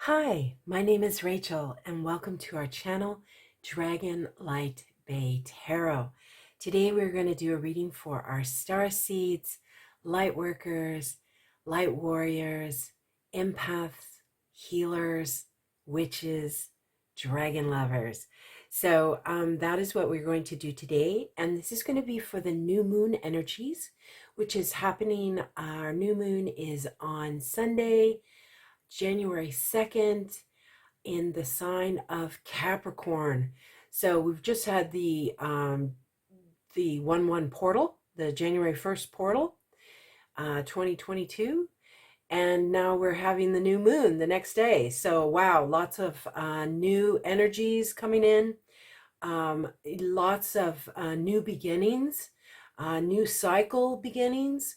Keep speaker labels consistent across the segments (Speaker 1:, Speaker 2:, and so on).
Speaker 1: Hi, my name is Rachel and welcome to our channel, Dragon Light Bay Tarot. Today we're going to do a reading for our Starseeds, Lightworkers, Light Warriors, Empaths, Healers, Witches, Dragon Lovers. So that is what we're going to do today, and this is going to be for the new moon energies, which is happening. Our new moon is on Sunday, January 2nd, in the sign of Capricorn. So we've just had the 1/1 portal, the January 1st portal, 2022, and now we're having the new moon the next day. So wow, lots of new energies coming in, lots of new beginnings, new cycle beginnings.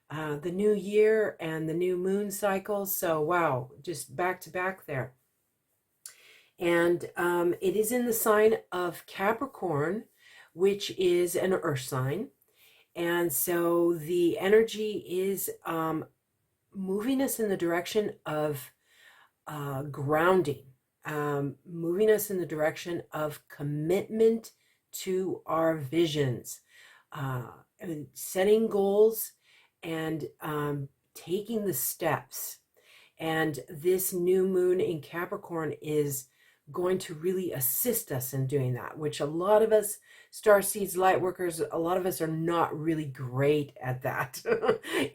Speaker 1: The new year and the new moon cycle. So wow, just back to back there. And it is in the sign of Capricorn, which is an earth sign. And so the energy is moving us in the direction of grounding, moving us in the direction of commitment to our visions, setting goals, and taking the steps. And this new moon in Capricorn is going to really assist us in doing that, which a lot of us Starseeds light workers, a lot of us are not really great at that.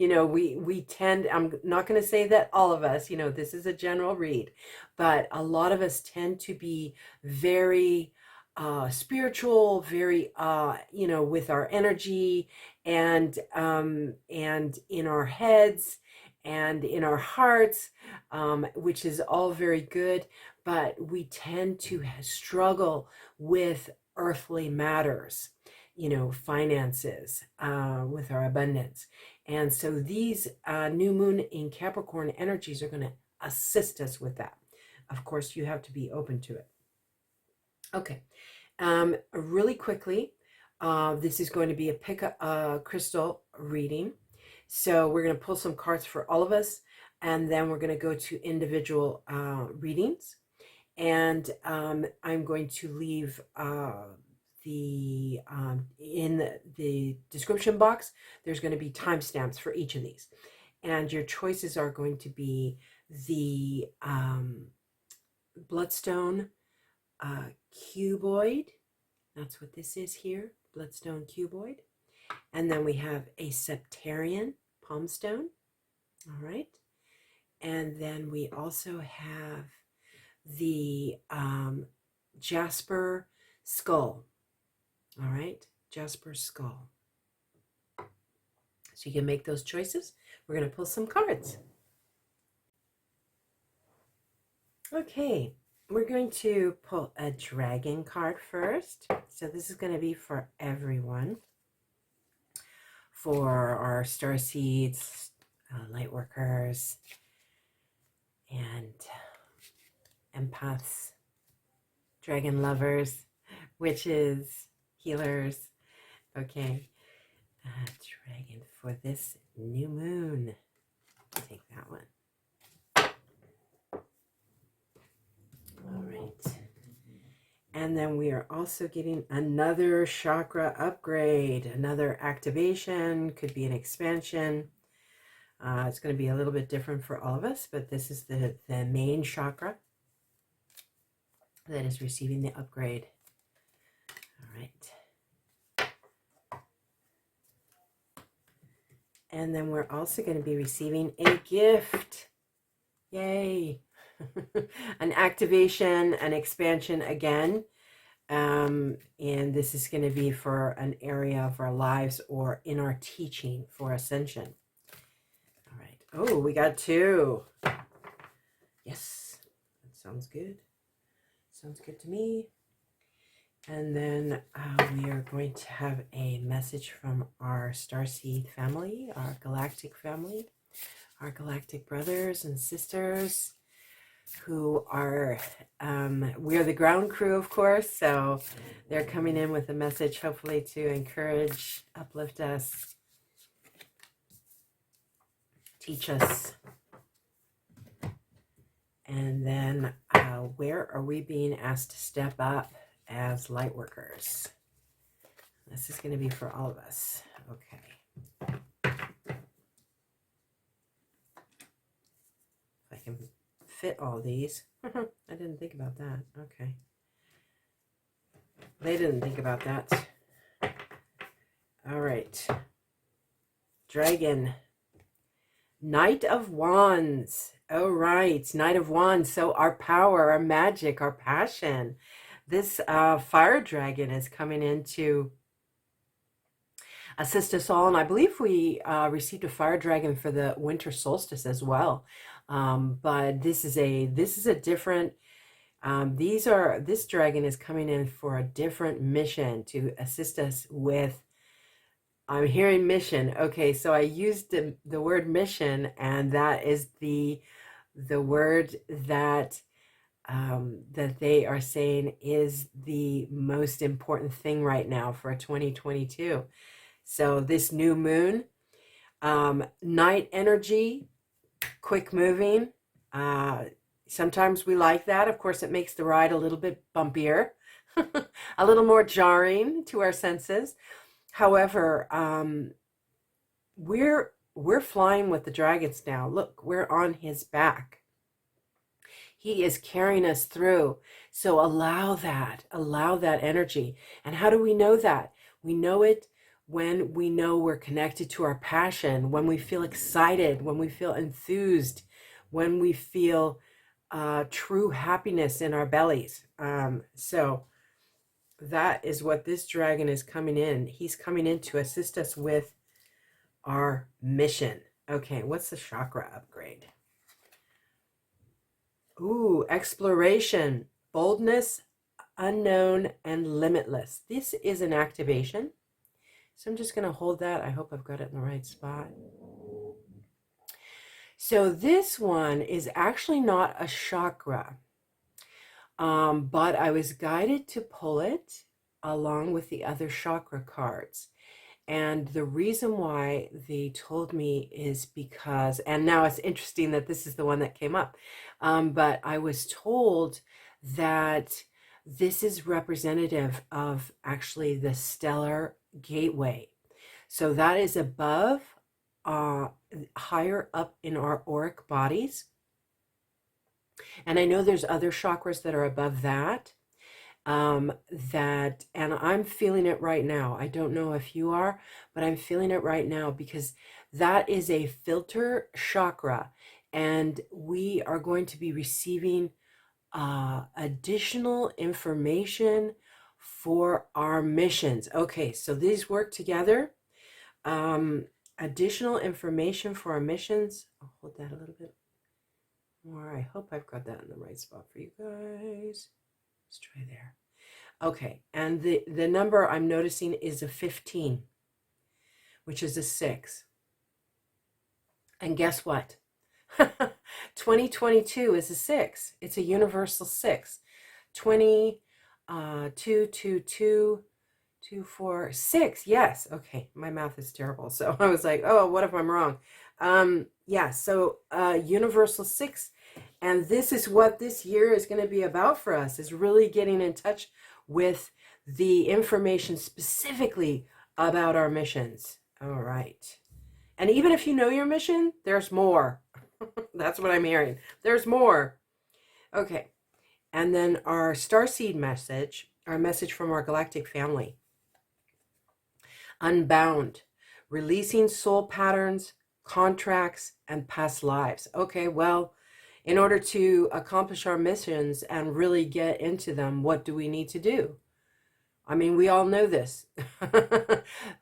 Speaker 1: We tend, I'm not going to say that all of us, this is a general read, but a lot of us tend to be very spiritual, very with our energy, and in our heads and in our hearts, which is all very good, but we tend to struggle with earthly matters, finances, with our abundance. And so these new moon in Capricorn energies are going to assist us with that. Of course, you have to be open to it. Okay, really quickly, this is going to be a pick a crystal reading. So we're going to pull some cards for all of us, and then we're going to go to individual readings. And I'm going to leave in the description box, there's going to be timestamps for each of these. And your choices are going to be the Bloodstone Cuboid. That's what this is here, Bloodstone Cuboid. And then we have a Septarian Palmstone. All right. And then we also have the Jasper Skull. All right, Jasper Skull. So you can make those choices. We're going to pull some cards. Okay, we're going to pull a dragon card first. So this is going to be for everyone. For our Starseeds, Lightworkers, and Empaths, Dragon Lovers, Witches, Healers. Okay, dragon for this new moon. Take that one. All right. And then we are also getting another chakra upgrade, another activation, could be an expansion. It's going to be a little bit different for all of us, but this is the main chakra that is receiving the upgrade. All right. And then we're also going to be receiving a gift. Yay. An activation, an expansion again. And this is going to be for an area of our lives or in our teaching for ascension. All right. Oh, we got two. Yes. That sounds good. Sounds good to me. And then we are going to have a message from our Starseed family, our galactic family, our galactic brothers and sisters, who are, we're the ground crew, of course, so they're coming in with a message, hopefully to encourage, uplift us, teach us, And then where are we being asked to step up as light workers? This is going to be for all of us. Okay. If I can fit all these. I didn't think about that. Okay. They didn't think about that. All right. Dragon. Knight of Wands. All right. Knight of Wands. So our power, our magic, our passion. This fire dragon is coming in to assist us all. And I believe we received a fire dragon for the winter solstice as well. But this is a different, this dragon is coming in for a different mission to assist us with, I'm hearing mission. Okay, so I used the word mission, and that is the word that that they are saying is the most important thing right now for 2022. So this new moon, night energy, quick moving. Sometimes we like that. Of course, it makes the ride a little bit bumpier, a little more jarring to our senses. However, we're flying with the dragons now. Look, we're on his back. He is carrying us through. So allow that energy. And how do we know that? We know it when we know we're connected to our passion, when we feel excited, when we feel enthused, when we feel true happiness in our bellies. So that is what this dragon is coming in. He's coming in to assist us with our mission. Okay, what's the chakra upgrade? Ooh, exploration, boldness, unknown, and limitless. This is an activation. So I'm just going to hold that. I hope I've got it in the right spot. So this one is actually not a chakra, but I was guided to pull it along with the other chakra cards. And the reason why they told me is because, and now it's interesting that this is the one that came up, but I was told that this is representative of actually the stellar gateway. So that is above, higher up in our auric bodies. And I know there's other chakras that are above that. And I'm feeling it right now. I don't know if you are, but I'm feeling it right now because that is a filter chakra, and we are going to be receiving additional information for our missions. Okay, so these work together. Additional information for our missions. I'll hold that a little bit more. I hope I've got that in the right spot for you guys. Let's try there. Okay, and the number I'm noticing is a 15, which is a 6. And guess what? 2022 is a 6. It's a universal 6. 2, 2, 4, 6. Yes. Okay, my math is terrible. So I was like, oh, what if I'm wrong? Yeah, so universal 6. And this is what this year is going to be about for us, is really getting in touch with the information specifically about our missions. All right. And even if you know your mission, there's more. That's what I'm hearing. There's more. Okay. And then our starseed message, our message from our galactic family. Unbound, releasing soul patterns, contracts, and past lives. Okay, well, in order to accomplish our missions and really get into them, what do we need to do? I mean, we all know this.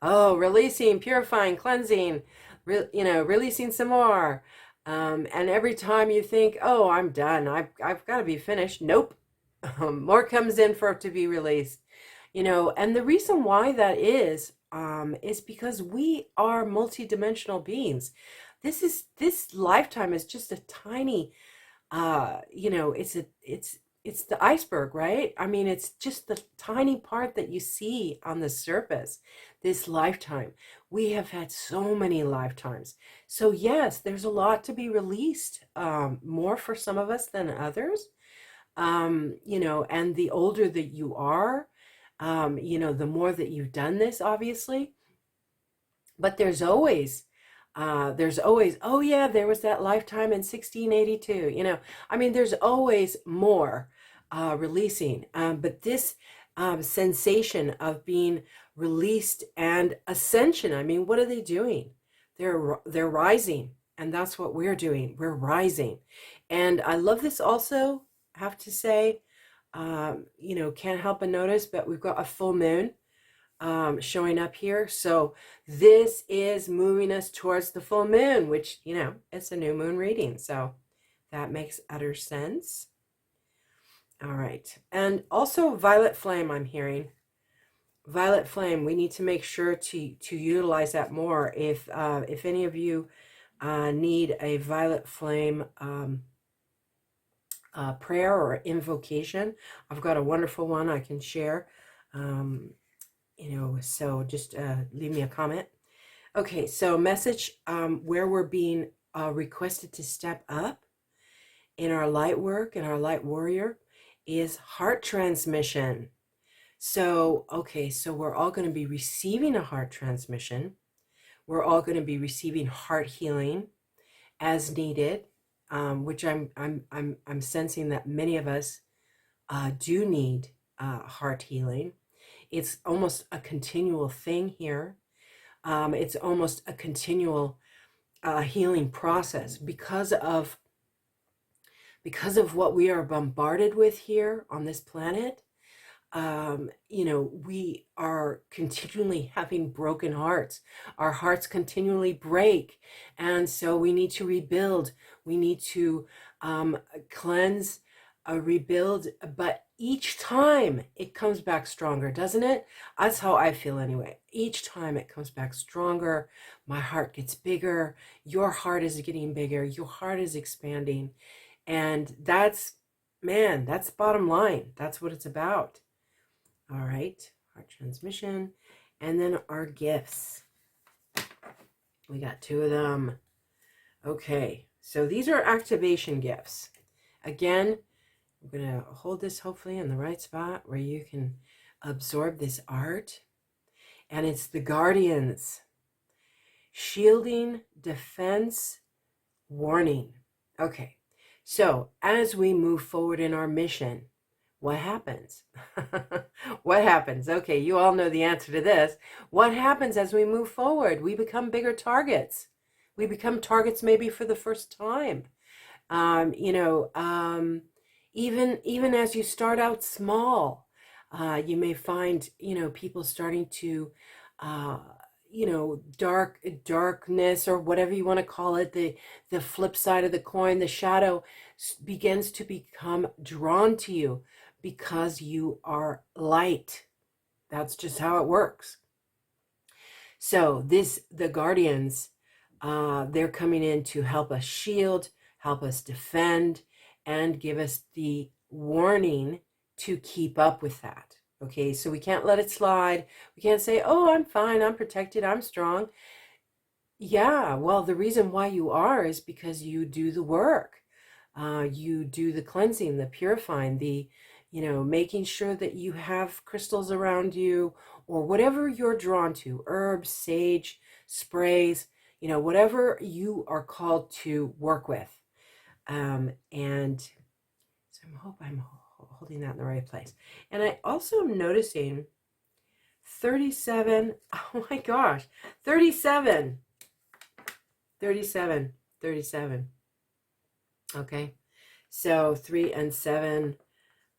Speaker 1: Oh, releasing, purifying, cleansing, releasing some more. And every time you think, oh, I'm done, I've got to be finished. Nope. More comes in for it to be released. And the reason why that is because we are multidimensional beings. This lifetime is just a tiny, it's it's the iceberg, right? I mean, it's just the tiny part that you see on the surface. This lifetime, we have had so many lifetimes. So yes, there's a lot to be released, more for some of us than others. You know, and the older that you are, you know, the more that you've done this, obviously. But there's always, oh yeah, there was that lifetime in 1682. You know, I mean, there's always more releasing. But this sensation of being released and ascension, I mean, what are they doing? They're rising, and that's what we're doing. We're rising, and I love this also. Have to say, you know, can't help but notice, but we've got a full moon showing up here. So this is moving us towards the full moon, which, you know, it's a new moon reading. So that makes utter sense. All right. And also violet flame, I'm hearing. Violet flame, we need to make sure to utilize that more. If any of you need a violet flame prayer or invocation, I've got a wonderful one I can share. You know, so just leave me a comment. Okay, so message where we're being requested to step up in our light work and our light warrior is heart transmission. So, okay, so we're all going to be receiving a heart transmission. We're all going to be receiving heart healing as needed, which I'm sensing that many of us do need heart healing. It's almost a continual thing here. It's almost a continual healing process because of what we are bombarded with here on this planet. You know, we are continually having broken hearts. Our hearts continually break, and so we need to rebuild. We need to cleanse, rebuild, but each time it comes back stronger, doesn't it? That's how I feel anyway. Each time it comes back stronger, my heart gets bigger, your heart is getting bigger, your heart is expanding. And that's, man, that's bottom line. That's what it's about. All right, heart transmission. And then our gifts. We got 2 of them. Okay, so these are activation gifts. Again, we're going to hold this hopefully in the right spot where you can absorb this art. And it's the Guardians. Shielding, defense, warning. Okay, so as we move forward in our mission, what happens? What happens? Okay, you all know the answer to this. What happens as we move forward? We become bigger targets. We become targets maybe for the first time. You know, even as you start out small, you may find, you know, people starting to, you know, darkness or whatever you want to call it, the flip side of the coin, the shadow begins to become drawn to you because you are light. That's just how it works. So the Guardians, they're coming in to help us shield, help us defend, and give us the warning to keep up with that. Okay, so we can't let it slide. We can't say, oh, I'm fine, I'm protected, I'm strong. Yeah, well, the reason why you are is because you do the work. You do the cleansing, the purifying, the, you know, making sure that you have crystals around you or whatever you're drawn to, herbs, sage, sprays, you know, whatever you are called to work with. And so I hope I'm holding that in the right place. And I also am noticing 37, oh my gosh, 37. Okay, so 3 and 7,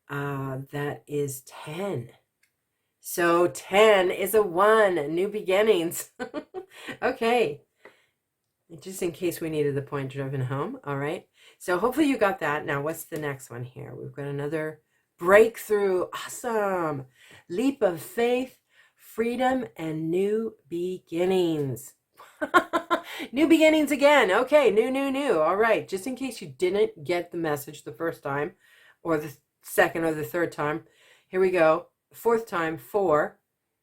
Speaker 1: that is 10. So 10 is a 1, new beginnings. Okay, just in case we needed the point driven home. All right, so hopefully you got that. Now what's the next one here? We've got another breakthrough. Awesome. Leap of faith, freedom, and new beginnings. New beginnings again. Okay, new. All right, just in case you didn't get the message the first time or the second or the third time. Here we go. Fourth time, 4,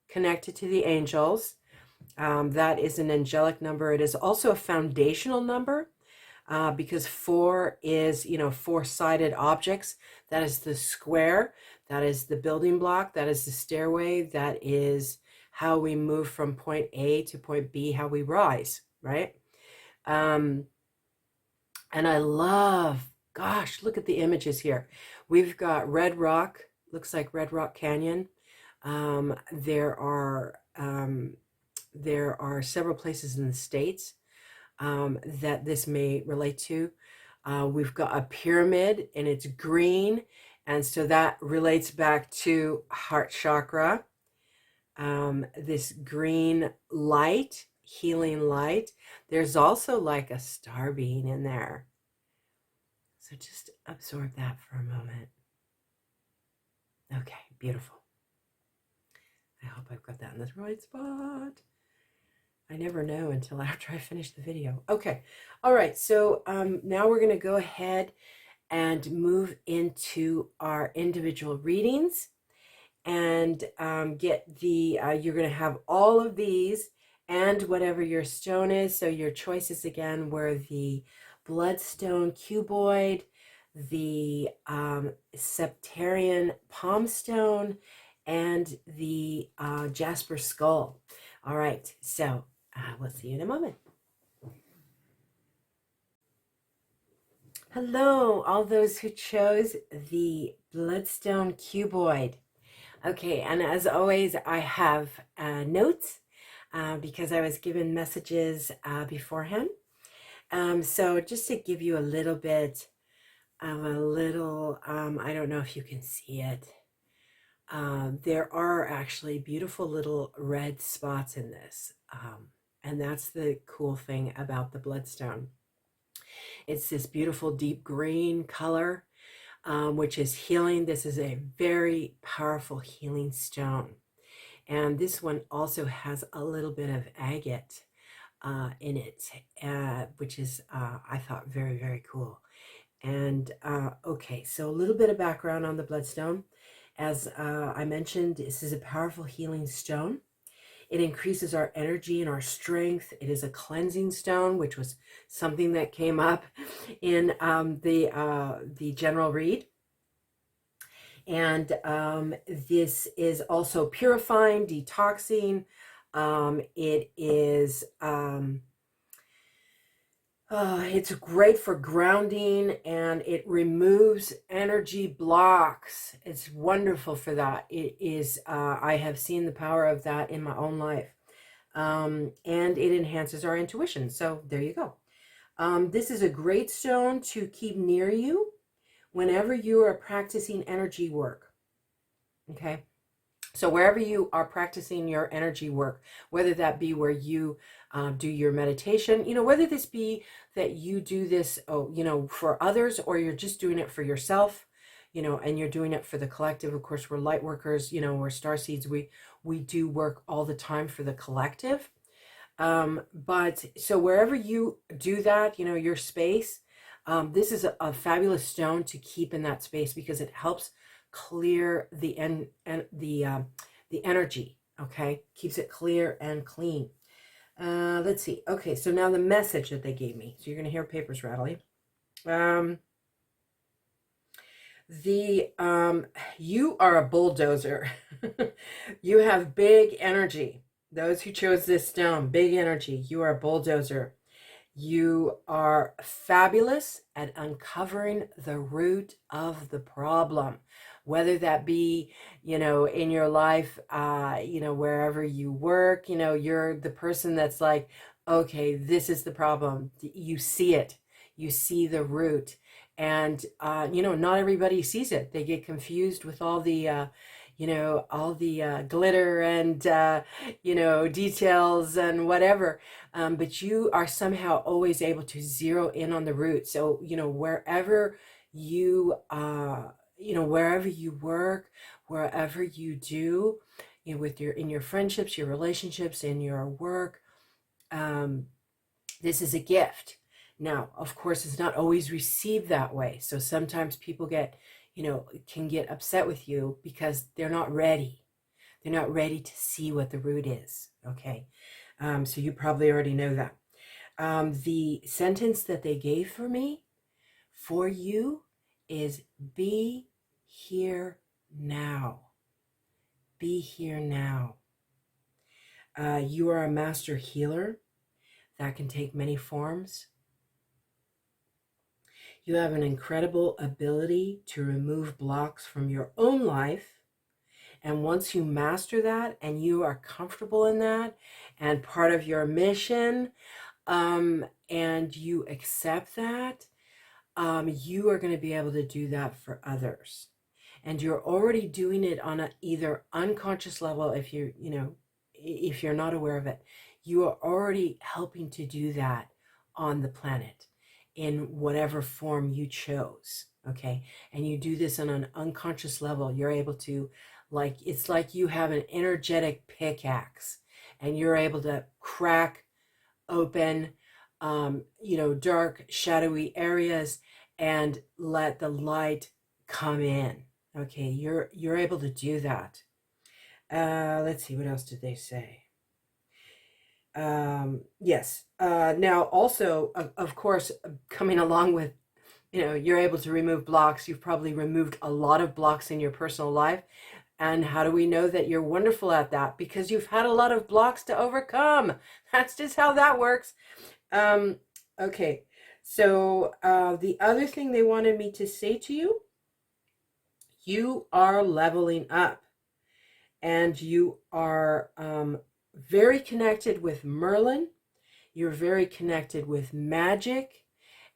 Speaker 1: connected to the angels. That is an angelic number. It is also a foundational number because 4 is, you know, 4-sided objects. That is the square. That is the building block. That is the stairway. That is how we move from point A to point B, how we rise, right? And I love, gosh, look at the images here. We've got Red Rock, looks like Red Rock Canyon. There are several places in the States that this may relate to. We've got a pyramid and it's green. And so that relates back to heart chakra. This green light, healing light. There's also like a star being in there. So just absorb that for a moment. Okay, beautiful. I hope I've got that in the right spot. I never know until after I finish the video. Okay, all right, so now we're going to go ahead and move into our individual readings and get the, you're going to have all of these and whatever your stone is. So your choices again were the Bloodstone Cuboid, the Septarian Palmstone, and the Jasper Skull. All right, so we'll see you in a moment. Hello, all those who chose the Bloodstone Cuboid. Okay, and as always, I have notes because I was given messages beforehand. So just to give you a little bit of a little, I don't know if you can see it. There are actually beautiful little red spots in this. And that's the cool thing about the Bloodstone. It's this beautiful deep green color, which is healing. This is a very powerful healing stone. And this one also has a little bit of agate in it, which is, I thought, very, very cool. And okay, so a little bit of background on the Bloodstone. As I mentioned, this is a powerful healing stone. It increases our energy and our strength. It is a cleansing stone, which was something that came up in the general read. And this is also purifying, detoxing. It is it's great for grounding, and it removes energy blocks. It's wonderful for that. It is, I have seen the power of that in my own life. And it enhances our intuition. So there you go. This is a great stone to keep near you whenever you are practicing energy work. Okay. So wherever you are practicing your energy work, whether that be where you do your meditation, you know, whether this be that you do this, you know, for others, or you're just doing it for yourself, you know, and you're doing it for the collective. Of course, we're light workers, you know, we're StarSeeds. We do work all the time for the collective. But so wherever you do that, you know, your space, this is a fabulous stone to keep in that space because it helps clear the energy. Okay, keeps it clear and clean. Let's see. Okay, so now the message that they gave me. So you're gonna hear papers rattling. You are a bulldozer. You have big energy. Those who chose this stone, big energy. You are a bulldozer. You are fabulous at uncovering the root of the problem, whether that be, you know, in your life, you know, wherever you work, you know, you're the person that's like, okay, this is the problem. You see it, you see the root. And, you know, not everybody sees it. They get confused with all the, you know, all the glitter and, you know, details and whatever. But you are somehow always able to zero in on the root. So, you know, wherever you, you know, wherever you work, wherever you do, you know, with in your friendships, your relationships, in your work, this is a gift. Now, of course, it's not always received that way. So sometimes people get, can get upset with you because they're not ready. They're not ready to see what the root is. Okay. So you probably already know that. The sentence that they gave for you is be here now. Be here now. You are a master healer. That can take many forms. You have an incredible ability to remove blocks from your own life. And once you master that and you are comfortable in that and part of your mission, and you accept that, you are going to be able to do that for others. And you're already doing it on a either unconscious level. If if you're not aware of it, you are already helping to do that on the planet in whatever form you chose. Okay. And you do this on an unconscious level. You're able to, it's like you have an energetic pickaxe and you're able to crack open, dark, shadowy areas and let the light come in. Okay. You're able to do that. Let's see, what else did they say? Yes. Now also, of course, coming along with, you're able to remove blocks. You've probably removed a lot of blocks in your personal life. And how do we know that you're wonderful at that? Because you've had a lot of blocks to overcome. That's just how that works. Okay. So, the other thing they wanted me to say to you, you are leveling up. And you are very connected with Merlin. You're very connected with magic.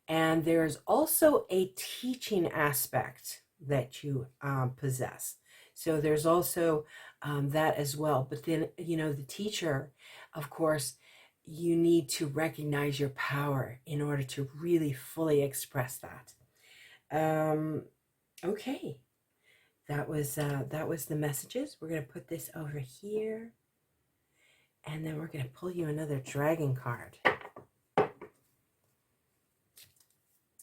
Speaker 1: And there's also a teaching aspect that you possess. So there's also that as well. But then, the teacher, of course, you need to recognize your power in order to really fully express that. Okay. That was the messages. We're going to put this over here. And then we're going to pull you another dragon card.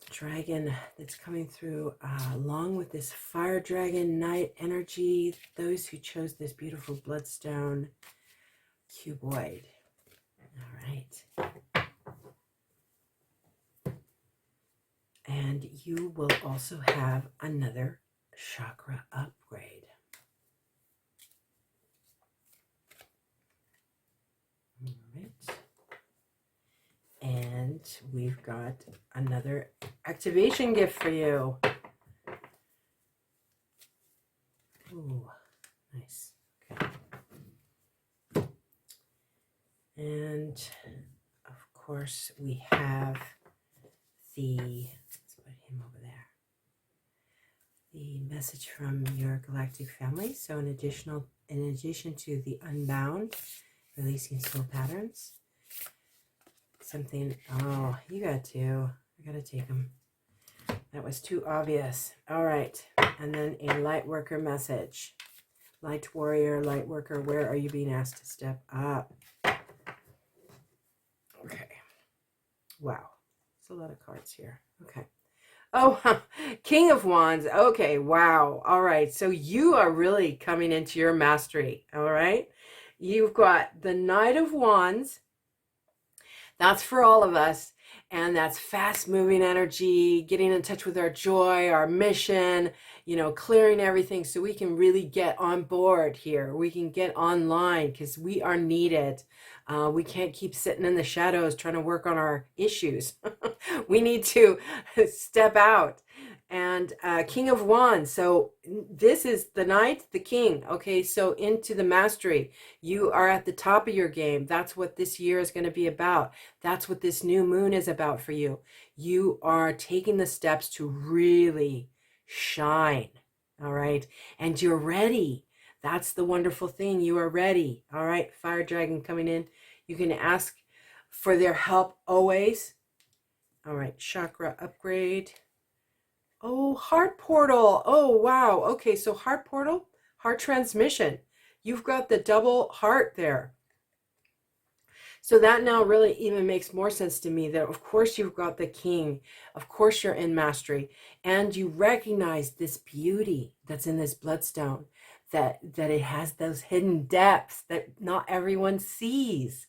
Speaker 1: Dragon that's coming through along with this fire dragon night energy. Those who chose this beautiful Bloodstone Cuboid. All right. And you will also have another chakra upgrade. All right. And we've got another activation gift for you. Ooh, nice. Okay. And of course we have let's put him over there. The message from your galactic family. So in addition to the unbound, releasing soul patterns, something, you got to, I got to take them. That was too obvious. All right. And then a LightWorker message. Light warrior, light worker, where are you being asked to step up? Okay. Wow. It's a lot of cards here. Okay. Oh, King of Wands. Okay, wow. All right. So you are really coming into your mastery. All right. You've got the Knight of Wands. That's for all of us. And that's fast moving energy, getting in touch with our joy, our mission, clearing everything so we can really get on board here. We can get online because we are needed. We can't keep sitting in the shadows trying to work on our issues. We need to step out. And King of Wands. So this is the Knight, the King. Okay, so into the mastery. You are at the top of your game. That's what this year is going to be about. That's what this new moon is about for you. You are taking the steps to really shine. All right. And you're ready. That's the wonderful thing. You are ready. All right. Fire dragon coming in. You can ask for their help always. All right. Chakra upgrade. Oh, heart portal. Oh, wow. Okay, so heart portal, heart transmission. You've got the double heart there. So that now really even makes more sense to me that of course you've got the king, of course you're in mastery, and you recognize this beauty that's in this bloodstone, that it has those hidden depths that not everyone sees.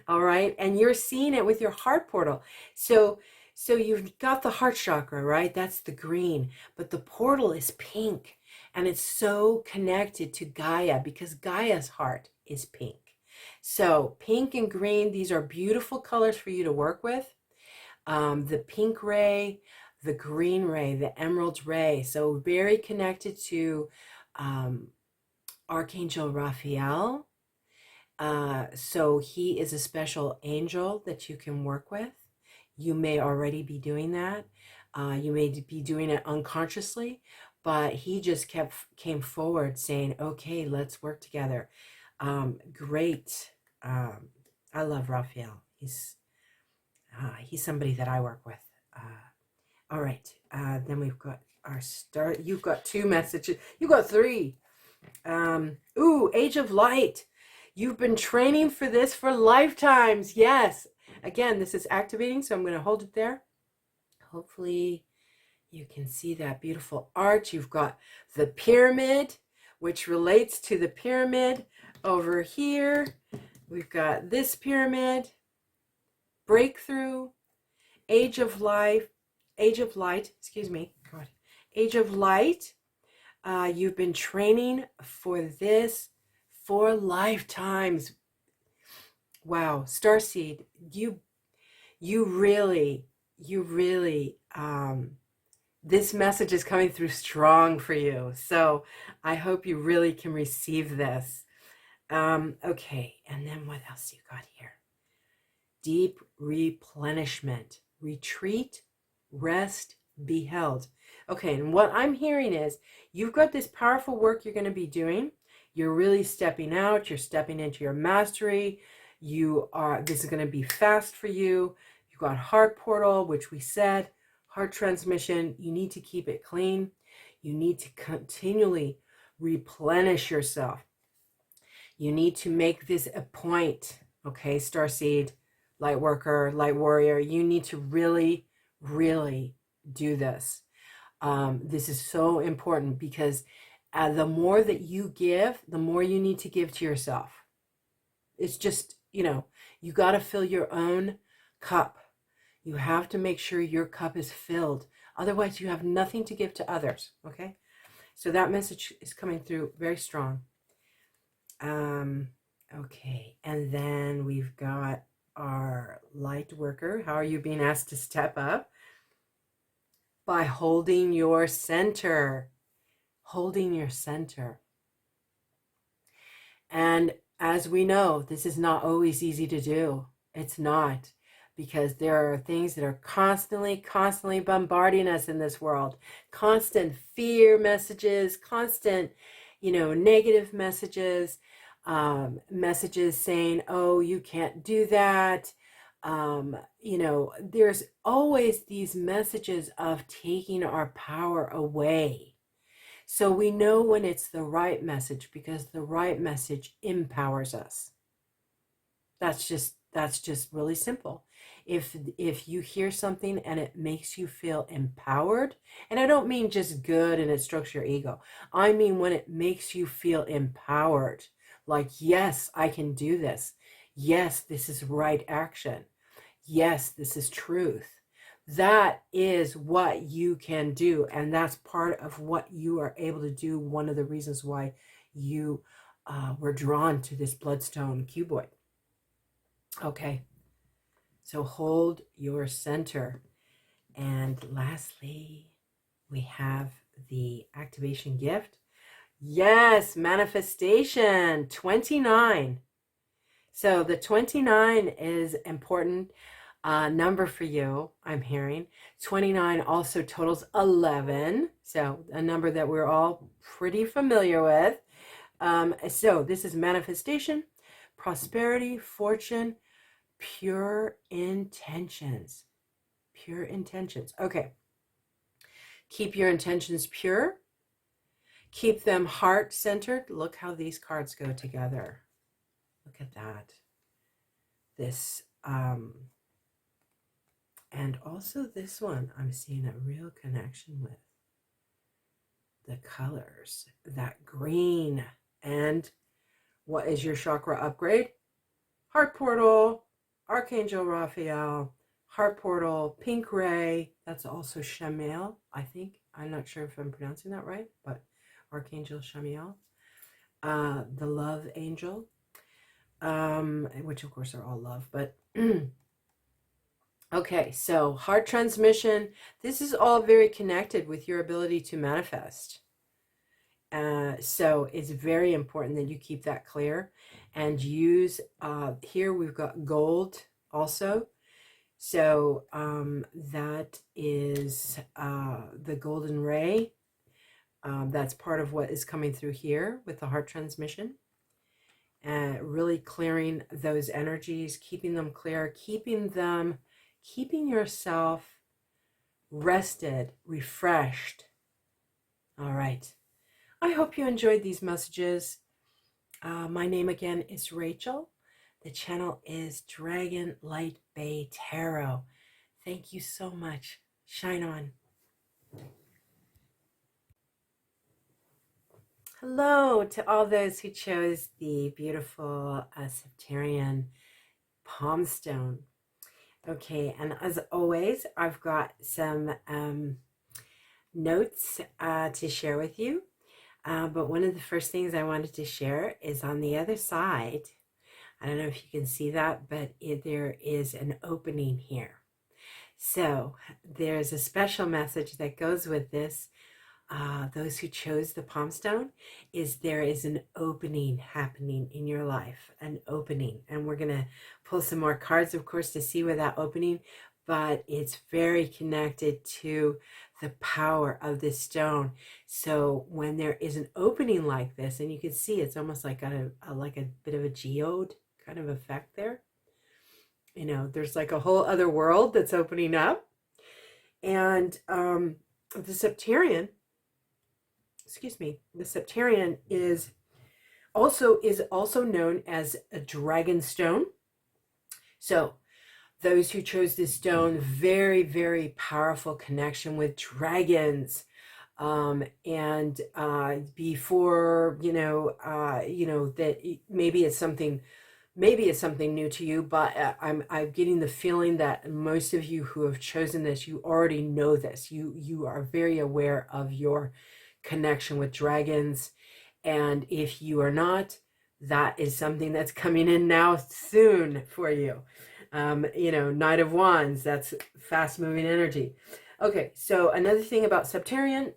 Speaker 1: All right, and you're seeing it with your heart portal. So you've got the heart chakra, right? That's the green, but the portal is pink, and it's so connected to Gaia because Gaia's heart is pink. So pink and green, these are beautiful colors for you to work with. The pink ray, the green ray, the emerald ray. So very connected to Archangel Raphael. So he is a special angel that you can work with. You may already be doing that. You may be doing it unconsciously, but he just came forward saying, okay, let's work together. Great. I love Raphael. He's somebody that I work with. All right. Then we've got our start. You've got 2 messages. You've got 3. Ooh, Age of Light. You've been training for this for lifetimes. Yes. Again, this is activating, so I'm going to hold it there. Hopefully you can see that beautiful arch. You've got the pyramid, which relates to the pyramid over here. We've got this pyramid, breakthrough, age of light, excuse me, God, age of light. You've been training for this for lifetimes. Wow, Starseed, you really, this message is coming through strong for you. So I hope you really can receive this. Okay, and then what else you got here? Deep replenishment, retreat, rest, be held. Okay, and what I'm hearing is you've got this powerful work you're going to be doing. You're really stepping out. You're stepping into your mastery. This is going to be fast for you. You've got heart portal, which we said, heart transmission. You need to keep it clean. You need to continually replenish yourself. You need to make this a point. Okay, Starseed, Lightworker, Lightwarrior, you need to really, really do this. This is so important because the more that you give, the more you need to give to yourself. It's just, you got to fill your own cup. You have to make sure your cup is filled. Otherwise, you have nothing to give to others. Okay? So that message is coming through very strong. Okay. And then we've got our light worker. How are you being asked to step up? By holding your center. Holding your center. And as we know, this is not always easy to do. It's not, because there are things that are constantly bombarding us in this world. Constant fear messages, constant, negative messages, messages saying, oh, you can't do that. There's always these messages of taking our power away. So we know when it's the right message, because the right message empowers us. That's just really simple. If you hear something and it makes you feel empowered, and I don't mean just good and it strokes your ego. I mean when it makes you feel empowered, like, yes, I can do this. Yes, this is right action. Yes, this is truth. That is what you can do, and that's part of what you are able to do. One of the reasons why you were drawn to this Bloodstone Cuboid. Okay, so hold your center. And lastly, we have the activation gift. Yes, manifestation, 29. So the 29 is important. Number for you, I'm hearing. 29 also totals 11, so a number that we're all pretty familiar with. So this is manifestation, prosperity, fortune, pure intentions. Pure intentions. Okay. Keep your intentions pure. Keep them heart-centered. Look how these cards go together. Look at that. this, and also this one, I'm seeing a real connection with the colors, that green. And what is your chakra upgrade? Heart portal, Archangel Raphael, heart portal, pink ray. That's also Shamiel, I think. I'm not sure if I'm pronouncing that right, but Archangel Shamiel, the love angel, which of course are all love, but okay, so heart transmission. This is all very connected with your ability to manifest. So it's very important that you keep that clear and use, here we've got gold also. So that is the golden ray. That's part of what is coming through here with the heart transmission. Really clearing those energies, keeping them clear, keeping yourself rested, refreshed. All right. I hope you enjoyed these messages. My name again is Rachel. The channel is Dragon Light Bay Tarot. Thank you so much. Shine on. Hello to all those who chose the beautiful Septarian Palmstone. Okay, and as always, I've got some notes to share with you. But one of the first things I wanted to share is on the other side. I don't know if you can see that, but there is an opening here. So there's a special message that goes with this. Those who chose the Palmstone, is there is an opening happening in your life, an opening. And we're going to pull some more cards, of course, to see where that opening, but it's very connected to the power of this stone. So when there is an opening like this, and you can see it's almost like a bit of a geode kind of effect there. You know, there's like a whole other world that's opening up. And the Septarian, the Septarian is also known as a dragon stone. So those who chose this stone, very, very powerful connection with dragons. And before, that maybe it's something new to you, but I'm getting the feeling that most of you who have chosen this, you already know this. You are very aware of your connection with dragons. And if you are not, that is something that's coming in now soon for you. Knight of Wands, that's fast moving energy. Okay, so another thing about Septarian,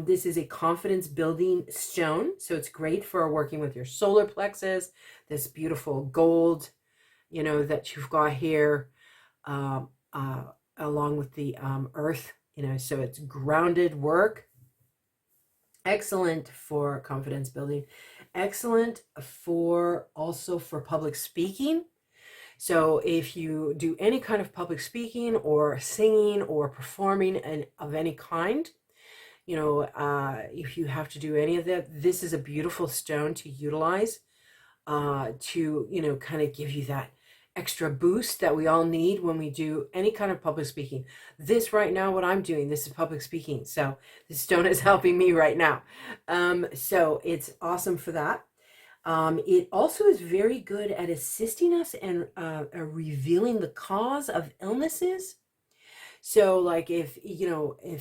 Speaker 1: this is a confidence building stone. So it's great for working with your solar plexus, this beautiful gold, that you've got here, along with the earth, so it's grounded work. Excellent for confidence building. Excellent also for public speaking. So if you do any kind of public speaking or singing or performing of any kind, if you have to do any of that, this is a beautiful stone to utilize to, kind of give you that extra boost that we all need when we do any kind of public speaking. This right now, what I'm doing, this is public speaking. So this stone is helping me right now. So it's awesome for that. It also is very good at assisting us and revealing the cause of illnesses. So like if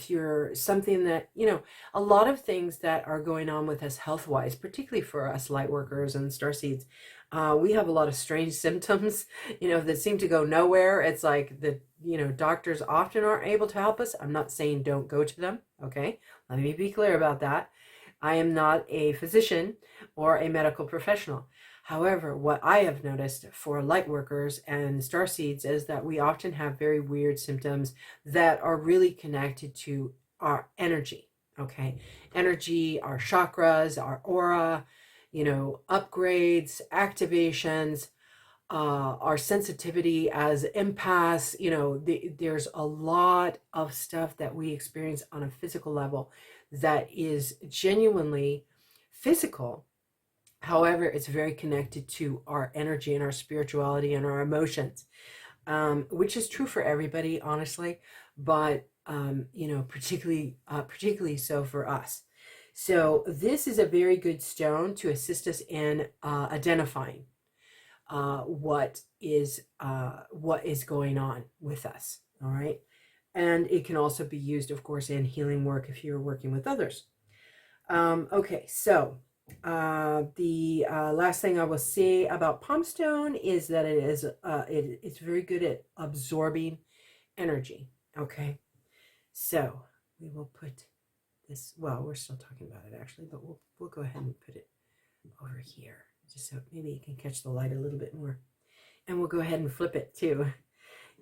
Speaker 1: you're something that, a lot of things that are going on with us health-wise, particularly for us Lightworkers and StarSeeds, we have a lot of strange symptoms, that seem to go nowhere. It's like the, doctors often aren't able to help us. I'm not saying don't go to them. Okay. Let me be clear about that. I am not a physician or a medical professional. However, what I have noticed for Lightworkers and Starseeds is that we often have very weird symptoms that are really connected to our energy, okay? Energy, our chakras, our aura, upgrades, activations, our sensitivity as empaths. There's a lot of stuff that we experience on a physical level that is genuinely physical, However, it's very connected to our energy and our spirituality and our emotions, which is true for everybody, honestly, but you know, particularly so for us. So this is a very good stone to assist us in identifying what is going on with us. All right, and it can also be used, of course, in healing work if you're working with others. Okay, so the last thing I will say about Palmstone is that it's very good at absorbing energy. Okay, so we will put this. Well, we're still talking about it actually, but we'll go ahead and put it over here, just so maybe you can catch the light a little bit more. And we'll go ahead and flip it too.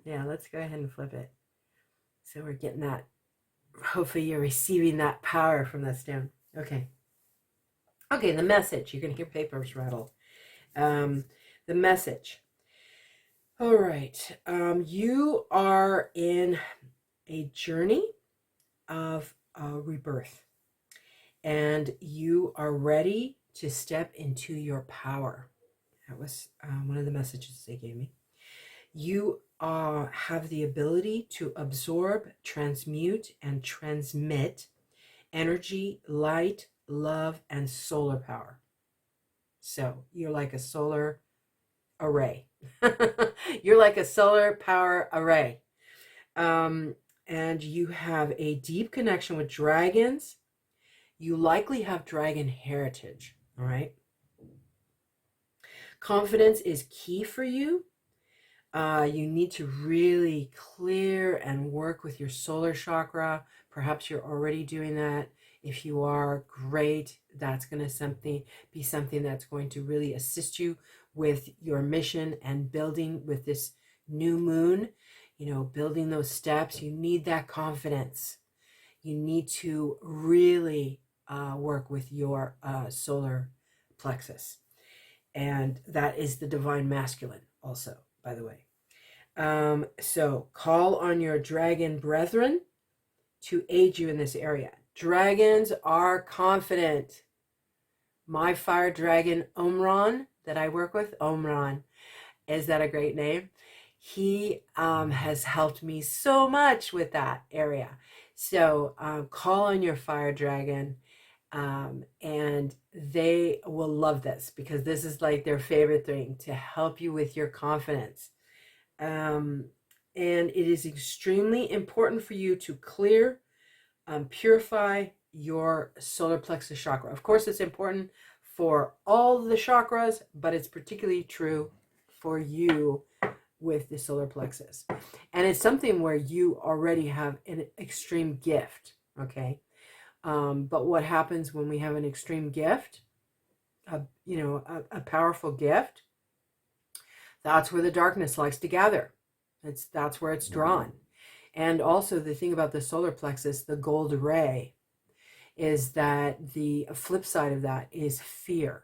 Speaker 1: Yeah, let's go ahead and flip it. So we're getting that. Hopefully you're receiving that power from that stone. Okay. Okay, the message. You're going to hear papers rattle. The message. All right. You are in a journey of rebirth, and you are ready to step into your power. That was one of the messages they gave me. You have the ability to absorb, transmute, and transmit energy, light, love, and solar power. So you're like a solar array. You're like a solar power array. And you have a deep connection with dragons. You likely have dragon heritage. All right. Confidence is key for you. You need to really clear and work with your solar chakra. Perhaps you're already doing that. If you are, great. That's going to be something that's going to really assist you with your mission and building with this new moon, you know, building those steps. You need that confidence. You need to really work with your solar plexus. And that is the divine masculine also, by the way. So call on your dragon brethren to aid you in this area. Dragons are confident. My fire dragon, Omron, that I work with, Omron, is that a great name? He has helped me so much with that area. So call on your fire dragon, and they will love this because this is like their favorite thing, to help you with your confidence. And it is extremely important for you to clear, purify your solar plexus chakra. Of course, it's important for all the chakras, but it's particularly true for you with the solar plexus. And it's something where you already have an extreme gift, okay? But what happens when we have an extreme gift, a powerful gift, that's where the darkness likes to gather. That's where it's drawn. And also the thing about the solar plexus, the gold ray, is that the flip side of that is fear.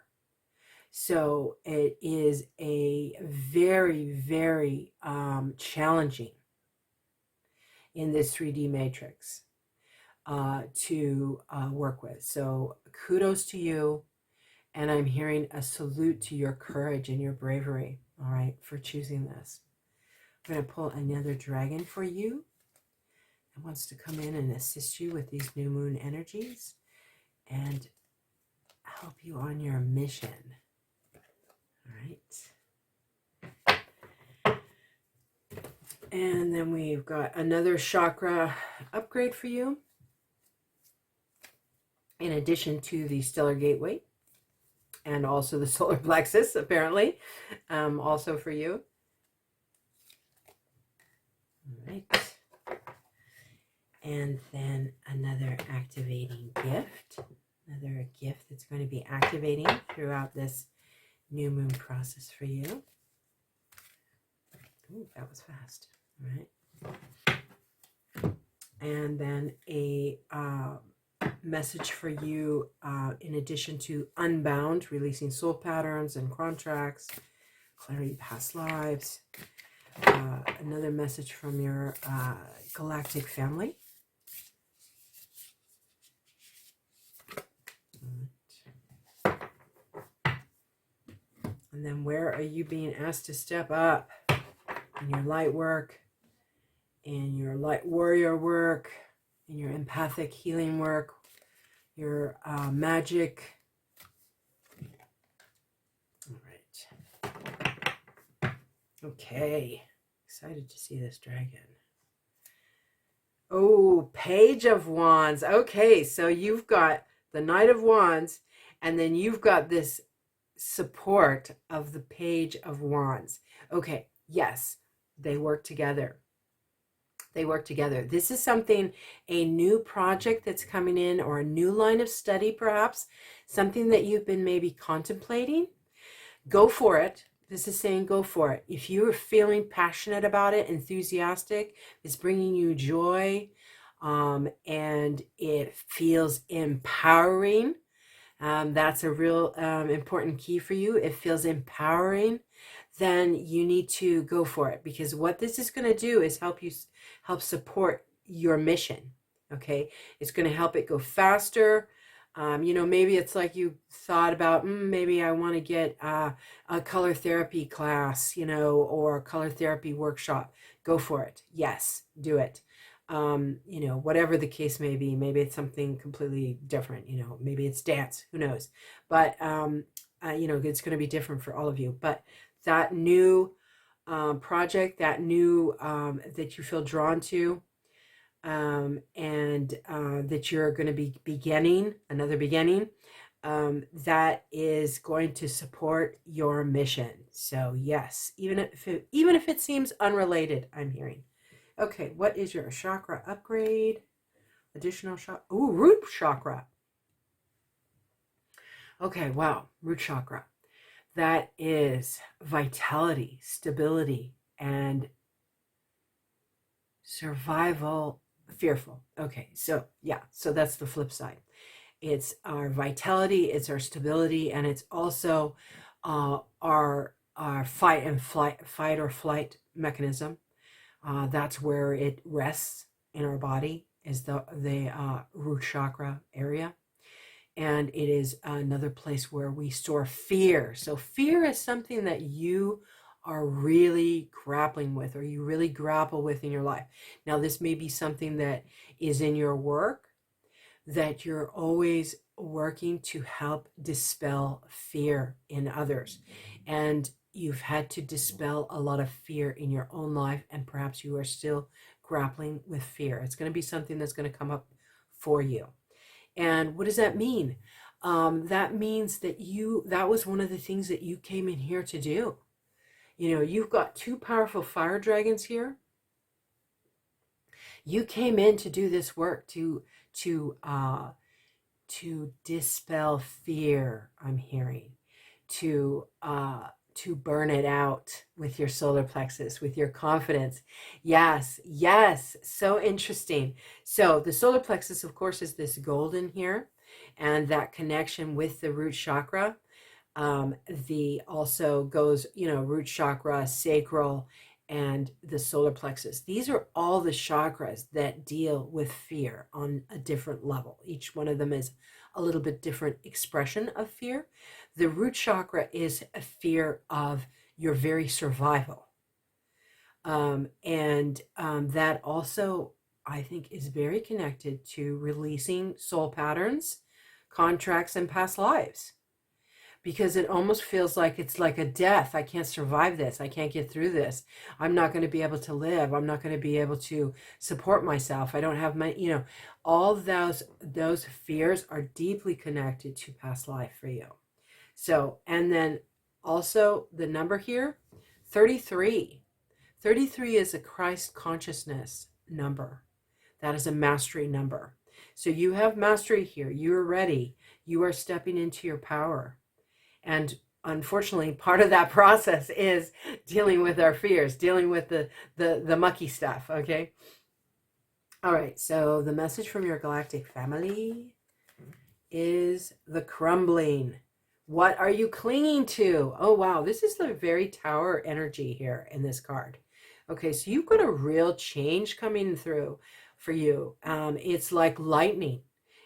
Speaker 1: So it is a very, very challenging in this 3D matrix to work with. So kudos to you. And I'm hearing a salute to your courage and your bravery, all right, for choosing this. I'm going to pull another dragon for you that wants to come in and assist you with these new moon energies and help you on your mission. All right. And then we've got another chakra upgrade for you, in addition to the stellar gateway and also the solar plexus, apparently, also for you. All right. And then another activating gift, another gift that's going to be activating throughout this new moon process for you. Ooh, that was fast. All right. And then a message for you, in addition to Unbound, releasing soul patterns and contracts, clarity past lives. Another message from your galactic family. And then where are you being asked to step up in your light work, in your light warrior work, in your empathic healing work, your magic. All right. Okay. Excited to see this dragon. Oh, Page of Wands. Okay, so you've got the Knight of Wands, and then you've got this support of the Page of Wands. Okay, yes, they work together. They work together. This is something, a new project that's coming in, or a new line of study, perhaps, something that you've been maybe contemplating. Go for it. This is saying go for it. If you're feeling passionate about it, enthusiastic, it's bringing you joy, and it feels empowering. That's a real important key for you. It feels empowering. Then you need to go for it, because what this is going to do is help support your mission. Okay, it's going to help it go faster. Maybe it's like you thought about, maybe I want to get a color therapy class, or a color therapy workshop. Go for it. Yes, do it. Whatever the case may be, maybe it's something completely different, maybe it's dance, who knows? But, it's going to be different for all of you. But that new project, that new, that you feel drawn to, and that you're going to be beginning, another beginning, that is going to support your mission. So yes, even if it seems unrelated, I'm hearing. Okay, what is your chakra upgrade? Additional chakra. Ooh, root chakra. Okay, wow, root chakra. That is vitality, stability, and survival. Fearful. Okay, so yeah, so that's the flip side. It's our vitality, it's our stability, and it's also our fight or flight mechanism. That's where it rests in our body, is the root chakra area. And it is another place where we store fear. So fear is something that you are really grappling with, or you really grapple with in your life. Now, this may be something that is in your work, that you're always working to help dispel fear in others. And you've had to dispel a lot of fear in your own life, and perhaps you are still grappling with fear. It's going to be something that's going to come up for you. And what does that mean? That means that that was one of the things that you came in here to do. You've got two powerful fire dragons here. You came in to do this work, to dispel fear, I'm hearing, to burn it out with your solar plexus, with your confidence. Yes, so interesting. So the solar plexus, of course, is this golden here, and that connection with the root chakra. The also goes, root chakra, sacral, and the solar plexus. These are all the chakras that deal with fear on a different level. Each one of them is a little bit different expression of fear. The root chakra is a fear of your very survival. That also, I think, is very connected to releasing soul patterns, contracts, and past lives. Because it almost feels like it's like a death. I can't survive this. I can't get through this. I'm not going to be able to live. I'm not going to be able to support myself. I don't have my, all those fears are deeply connected to past life for you. So, and then also the number here, 33. 33 is a Christ consciousness number. That is a mastery number. So you have mastery here. You're ready. You are stepping into your power. And unfortunately, part of that process is dealing with our fears, dealing with the mucky stuff, okay? All right, so the message from your galactic family is the crumbling. What are you clinging to? Oh, wow, this is the very tower energy here in this card. Okay, so you've got a real change coming through for you. It's like lightning.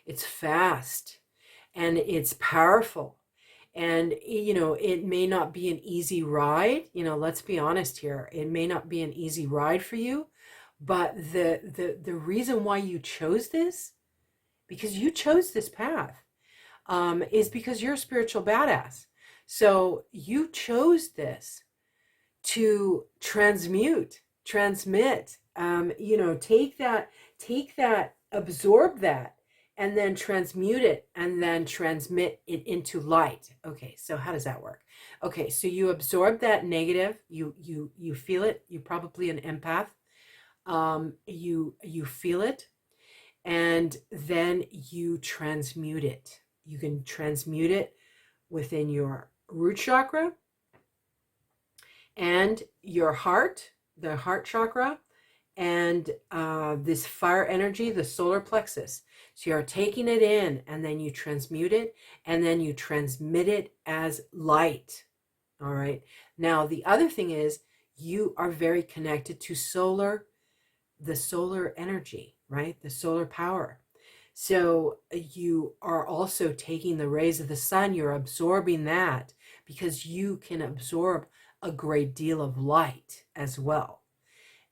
Speaker 1: It's fast, and it's powerful. And, you know, it may not be an easy ride. You know, let's be honest here. It may not be an easy ride for you, but the reason why you chose this, because you chose this path, is because you're a spiritual badass. So you chose this to transmute, transmit, you know, take that, absorb that, and then transmute it, and then transmit it into light. Okay, so how does that work? Okay, so you absorb that negative, you feel it, you're probably an empath, you feel it, and then you transmute it. You can transmute it within your root chakra and your heart, the heart chakra, and this fire energy, the solar plexus. So you're taking it in, and then you transmute it, and then you transmit it as light. All right. Now, the other thing is you are very connected to the solar energy, right? The solar power. So you are also taking the rays of the sun, you're absorbing that, because you can absorb a great deal of light as well.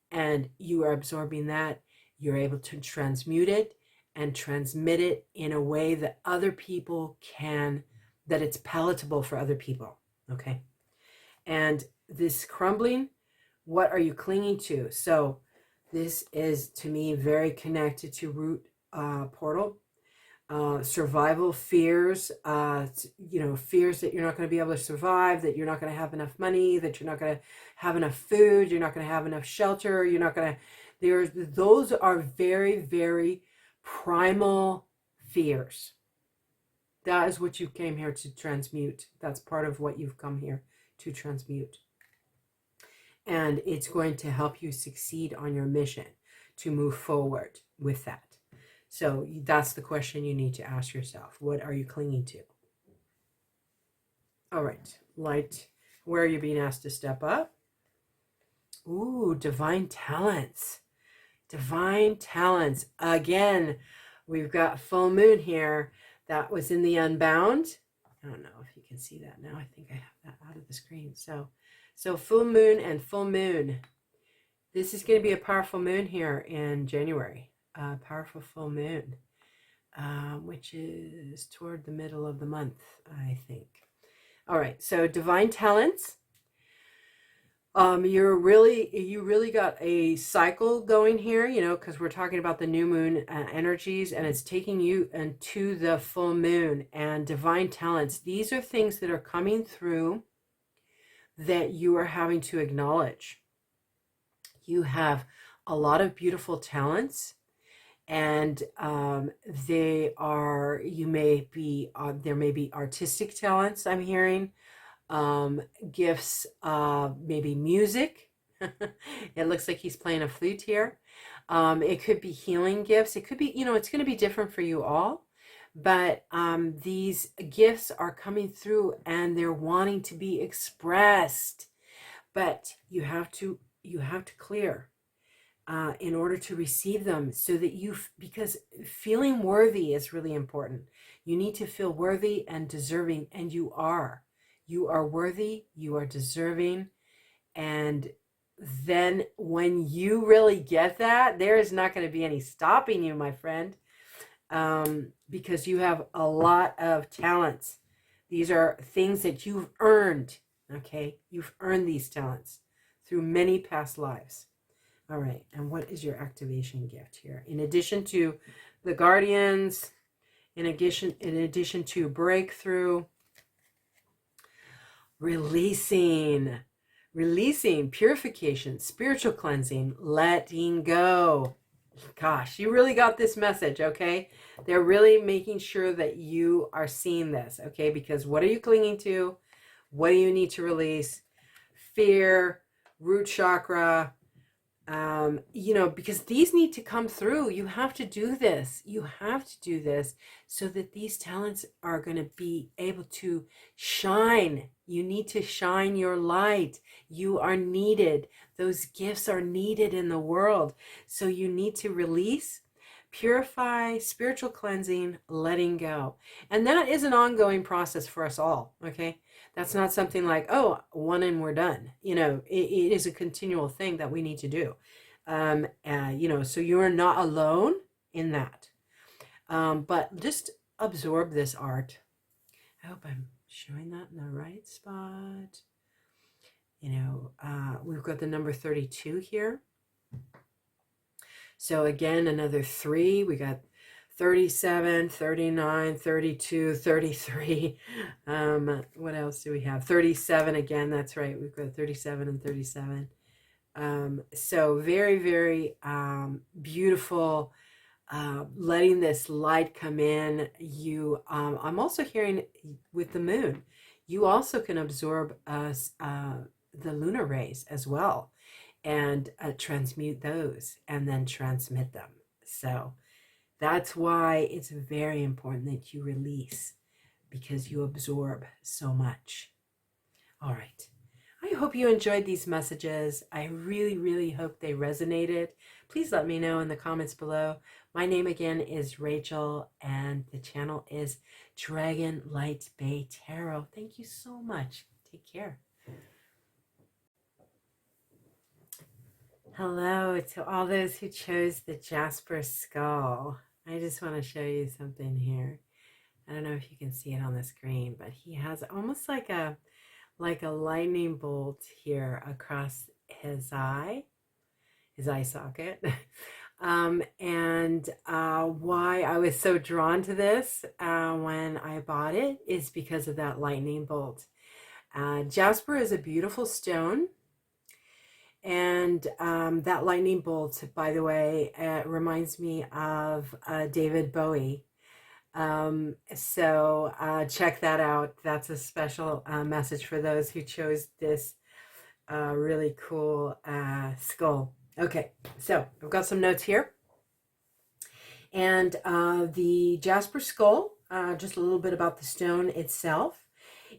Speaker 1: And you are absorbing that, you're able to transmute it and transmit it in a way that other people can, that it's palatable for other people. Okay. And this crumbling, what are you clinging to? So this is, to me, very connected to root portal. Survival fears, you know, fears that you're not going to be able to survive, that you're not going to have enough money, that you're not going to have enough food, you're not going to have enough shelter, you're not going to, those are very, very primal fears. That is what you came here to transmute. That's part of what you've come here to transmute. And it's going to help you succeed on your mission to move forward with that. So that's the question you need to ask yourself. What are you clinging to? All right, light. Where are you being asked to step up? Ooh, divine talents. Divine talents. Again, we've got full moon here. That was in the Unbound. I don't know if you can see that now. I think I have that out of the screen. So full moon and full moon. This is going to be a powerful moon here in January. Powerful full moon, which is toward the middle of the month, I think. All right, so divine talents. You really got a cycle going here, you know, because we're talking about the new moon energies, and it's taking you into the full moon. And divine talents, these are things that are coming through that you are having to acknowledge. You have a lot of beautiful talents. And they are, there may be artistic talents, I'm hearing, gifts, maybe music. It looks like he's playing a flute here. It could be healing gifts. It could be, you know, it's going to be different for you all. But these gifts are coming through and they're wanting to be expressed. But you have to clear. In order to receive them, so that because feeling worthy is really important. You need to feel worthy and deserving, and you are worthy, you are deserving. And then when you really get that, there is not going to be any stopping you, my friend, because you have a lot of talents. These are things that you've earned. Okay, you've earned these talents through many past lives. All right, and what is your activation gift here? In addition to the Guardians, in addition to breakthrough, releasing, purification, spiritual cleansing, letting go. Gosh, you really got this message, okay? They're really making sure that you are seeing this, okay? Because what are you clinging to? What do you need to release? Fear, root chakra, you know, because these need to come through. You have to do this. You have to do this so that these talents are going to be able to shine. You need to shine your light. You are needed. Those gifts are needed in the world. So you need to release, Purify, spiritual cleansing, letting go. And that is an ongoing process for us all, okay? That's not something like, oh, one and we're done. You know, it is a continual thing that we need to do. You know, so you're not alone in that. But just absorb this art. I hope I'm showing that in the right spot. You know, we've got the number 32 here. So again, another 3. We got 37, 39, 32, 33. What else do we have? 37 again. That's right. We've got 37 and 37. So very, very beautiful. Letting this light come in. You, I'm also hearing with the moon, you also can absorb the lunar rays as well, and transmute those and then transmit them. So that's why it's very important that you release, because you absorb so much. All right. I hope you enjoyed these messages. I really, really hope they resonated. Please let me know in the comments below. My name again is Rachel, and the channel is Dragon Light Bay Tarot. Thank you so much. Take care. Hello to all those who chose the Jasper Skull. I just want to show you something here. I don't know if you can see it on the screen, but he has almost like a lightning bolt here across his eye socket. Why I was so drawn to this when I bought it is because of that lightning bolt. Jasper is a beautiful stone. And that lightning bolt, by the way, reminds me of David Bowie. So check that out. That's a special message for those who chose this really cool skull. Okay, so I've got some notes here. And the Jasper Skull, just a little bit about the stone itself,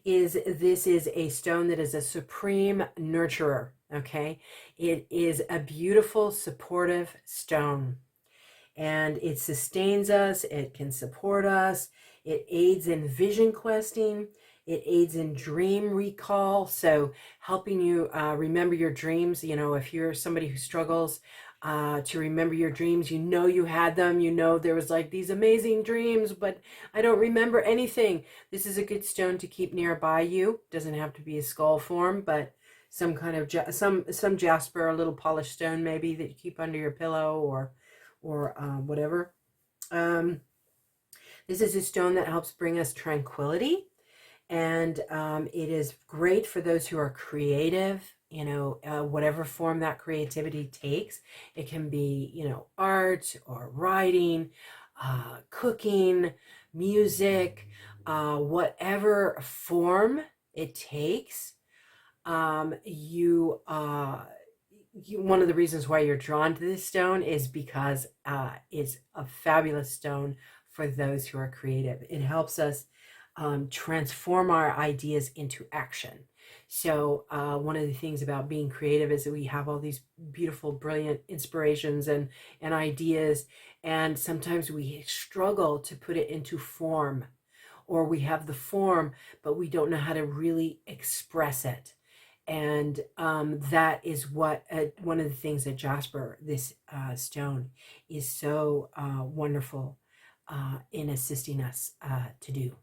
Speaker 1: this is a stone that is a supreme nurturer. Okay, it is a beautiful, supportive stone, and it sustains us. It can support us. It aids in vision questing. It aids in dream recall, so helping you remember your dreams. You know, if you're somebody who struggles to remember your dreams, you know you had them, you know there was like these amazing dreams, but I don't remember anything. This is a good stone to keep nearby you. Doesn't have to be a skull form, but some kind of some jasper, a little polished stone maybe that you keep under your pillow or whatever. This is a stone that helps bring us tranquility, and it is great for those who are creative. You know, whatever form that creativity takes. It can be, you know, art or writing, cooking, music, whatever form it takes. One of the reasons why you're drawn to this stone is because it's a fabulous stone for those who are creative. It helps us transform our ideas into action. So one of the things about being creative is that we have all these beautiful, brilliant inspirations and ideas, and sometimes we struggle to put it into form, or we have the form, but we don't know how to really express it. And that is what one of the things that Jasper, this stone, is so wonderful in assisting us to do.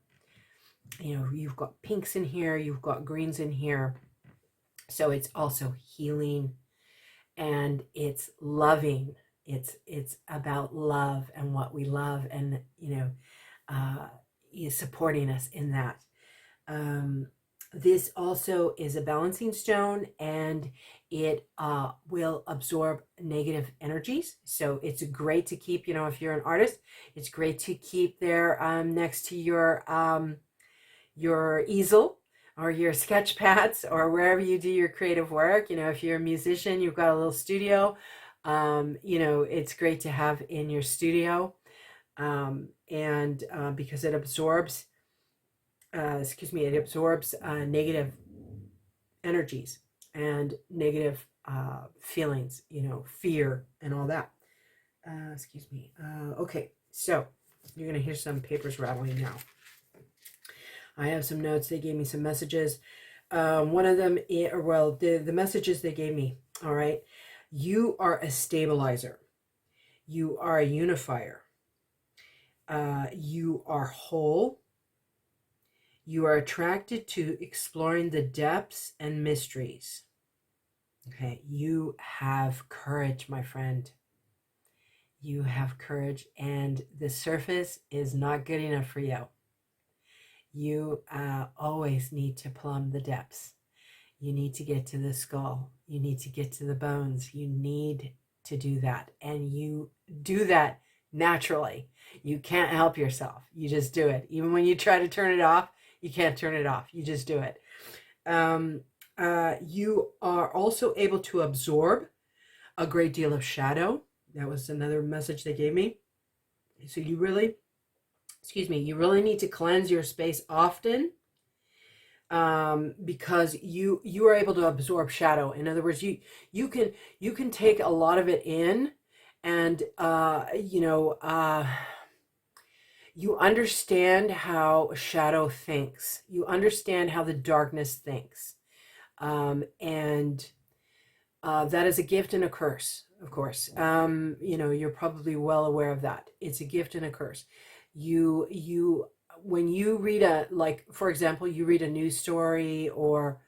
Speaker 1: You know, you've got pinks in here, you've got greens in here, so it's also healing, and it's loving. It's about love and what we love, and you know, is supporting us in that. This also is a balancing stone, and it will absorb negative energies. So it's great to keep, you know, if you're an artist, it's great to keep there next to your easel or your sketch pads or wherever you do your creative work. You know, if you're a musician, you've got a little studio, you know, it's great to have in your studio, because it absorbs it absorbs negative energies and negative feelings, you know, fear and all that. excuse me. Okay, so you're going to hear some papers rattling now. I have some notes. They gave me some messages. One of them, well, the messages they gave me, all right. You are a stabilizer. You are a unifier. You are whole. You are attracted to exploring the depths and mysteries. Okay, you have courage, my friend. You have courage, and the surface is not good enough for you. You always need to plumb the depths. You need to get to the skull. You need to get to the bones. You need to do that, and you do that naturally. You can't help yourself. You just do it. Even when you try to turn it off, you can't turn it off. You just do it. You are also able to absorb a great deal of shadow. That was another message they gave me. So you really, you really need to cleanse your space often, because you are able to absorb shadow. In other words, you can take a lot of it in, and you understand how shadow thinks. You understand how the darkness thinks. And that is a gift and a curse, of course. You're probably well aware of that. It's a gift and a curse. When you read for example, you read a news story, or,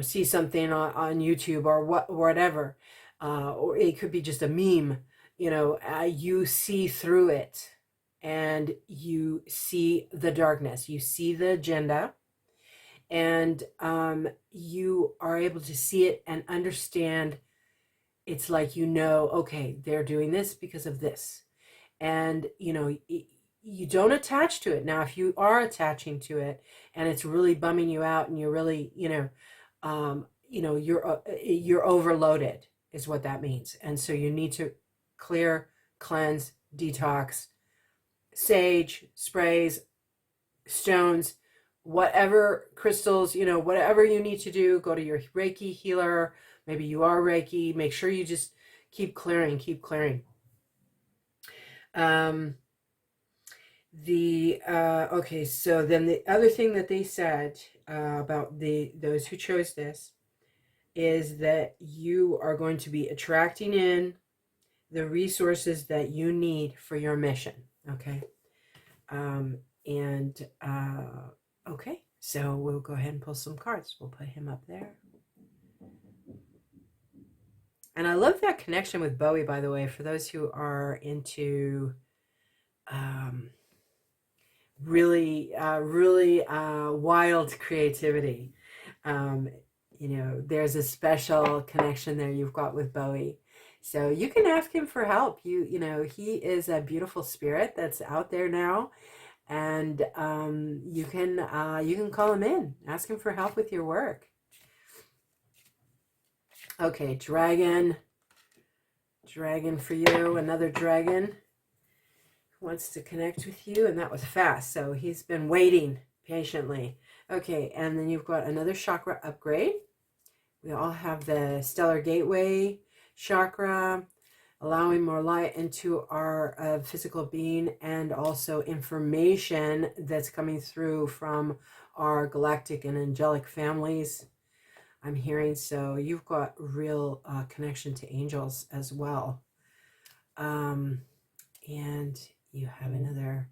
Speaker 1: see something on YouTube or whatever, or it could be just a meme, you see through it, and you see the darkness, you see the agenda, and you are able to see it and understand. It's like, okay, they're doing this because of this. And, you don't attach to it. Now, if you are attaching to it and it's really bumming you out, and you're really, you're overloaded, is what that means. And so you need to clear, cleanse, detox, sage, sprays, stones, whatever, crystals, whatever you need to do. Go to your Reiki healer. Maybe you are Reiki. Make sure you just keep clearing. Okay, so then the other thing that they said about those who chose this is that you are going to be attracting in the resources that you need for your mission. Okay. Okay, so we'll go ahead and pull some cards. We'll put him up there. And I love that connection with Bowie, by the way, for those who are into really wild creativity. There's a special connection there you've got with Bowie. So you can ask him for help. He is a beautiful spirit that's out there now. And you can call him in, ask him for help with your work. Okay, dragon for you, another dragon who wants to connect with you, and that was fast, so he's been waiting patiently. Okay, and then you've got another chakra upgrade. We all have the Stellar Gateway chakra, allowing more light into our physical being, and also information that's coming through from our galactic and angelic families, I'm hearing. So you've got real connection to angels as well. And you have another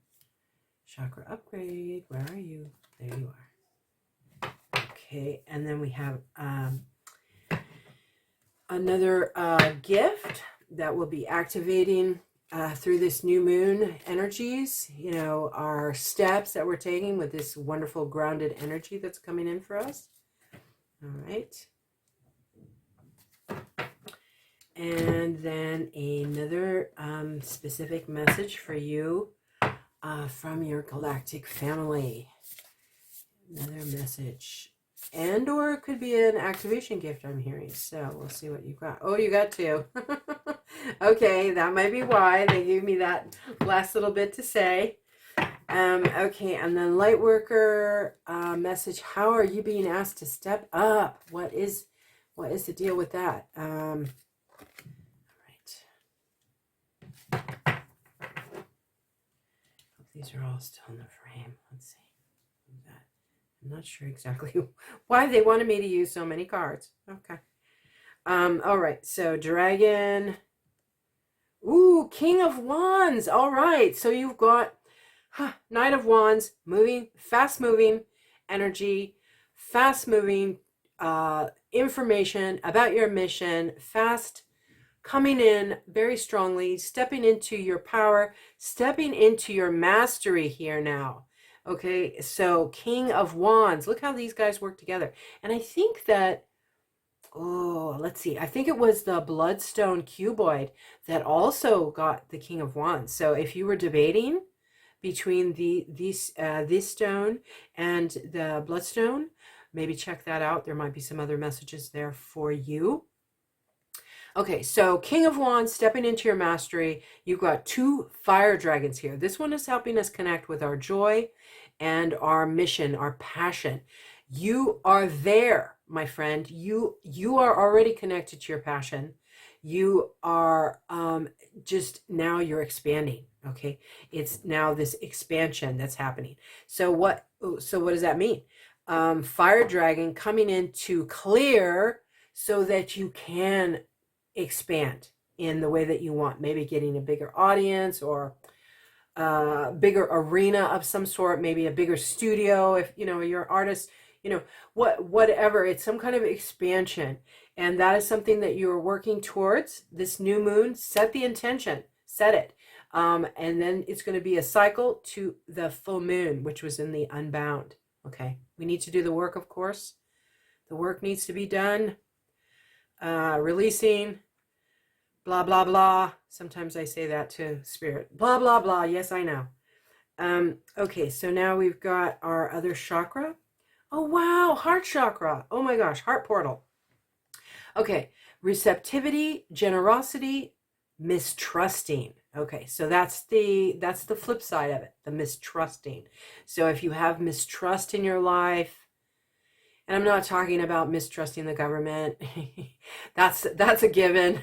Speaker 1: chakra upgrade. Where are you? There you are. Okay, and then we have another gift that will be activating through this new moon energies, our steps that we're taking with this wonderful grounded energy that's coming in for us. All right. And then another specific message for you from your galactic family. Another message. And or it could be an activation gift, I'm hearing. So we'll see what you got. Oh, you got two. Okay, that might be why they gave me that last little bit to say. Okay, and then Lightworker message. How are you being asked to step up? What is the deal with that? These are all still in the frame. Let's see. I'm not sure exactly why they wanted me to use so many cards. Okay. All right. So Dragon. Ooh, King of Wands. All right. So you've got Knight of Wands, fast moving energy, fast moving information about your mission, fast coming in very strongly, stepping into your power, stepping into your mastery here now. Okay, so King of Wands. Look how these guys work together. And I think that, oh, let's see. I think it was the Bloodstone Cuboid that also got the King of Wands. So if you were debating between this stone and the Bloodstone, maybe check that out. There might be some other messages there for you. Okay, so King of Wands, stepping into your mastery. You've got 2 fire dragons here. This one is helping us connect with our joy and our mission, our passion. You are there, my friend. You are already connected to your passion. You are just now you're expanding. Okay, it's now this expansion that's happening. So what does that mean? Fire dragon coming in to clear so that you can expand in the way that you want, maybe getting a bigger audience or a bigger arena of some sort, maybe a bigger studio if you're an artist, whatever. It's some kind of expansion, and that is something that you're working towards. This new moon, set the intention, set it, and then it's going to be a cycle to the full moon, which was in the Unbound. Okay, we need to do the work, of course. The work needs to be done. Releasing, blah, blah, blah. Sometimes I say that to spirit. Blah, blah, blah. Yes, I know. Okay, so now we've got our other chakra. Oh, wow. Heart chakra. Oh, my gosh. Heart portal. Okay. Receptivity, generosity, mistrusting. Okay, so that's the flip side of it, the mistrusting. So if you have mistrust in your life, and I'm not talking about mistrusting the government. That's a given.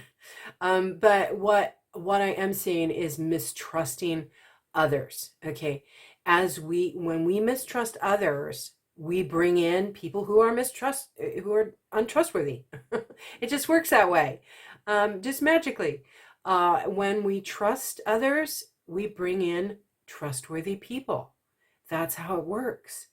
Speaker 1: But what I am saying is mistrusting others. Okay. When we mistrust others, we bring in people who are untrustworthy. It just works that way. Just magically. When we trust others, we bring in trustworthy people. That's how it works.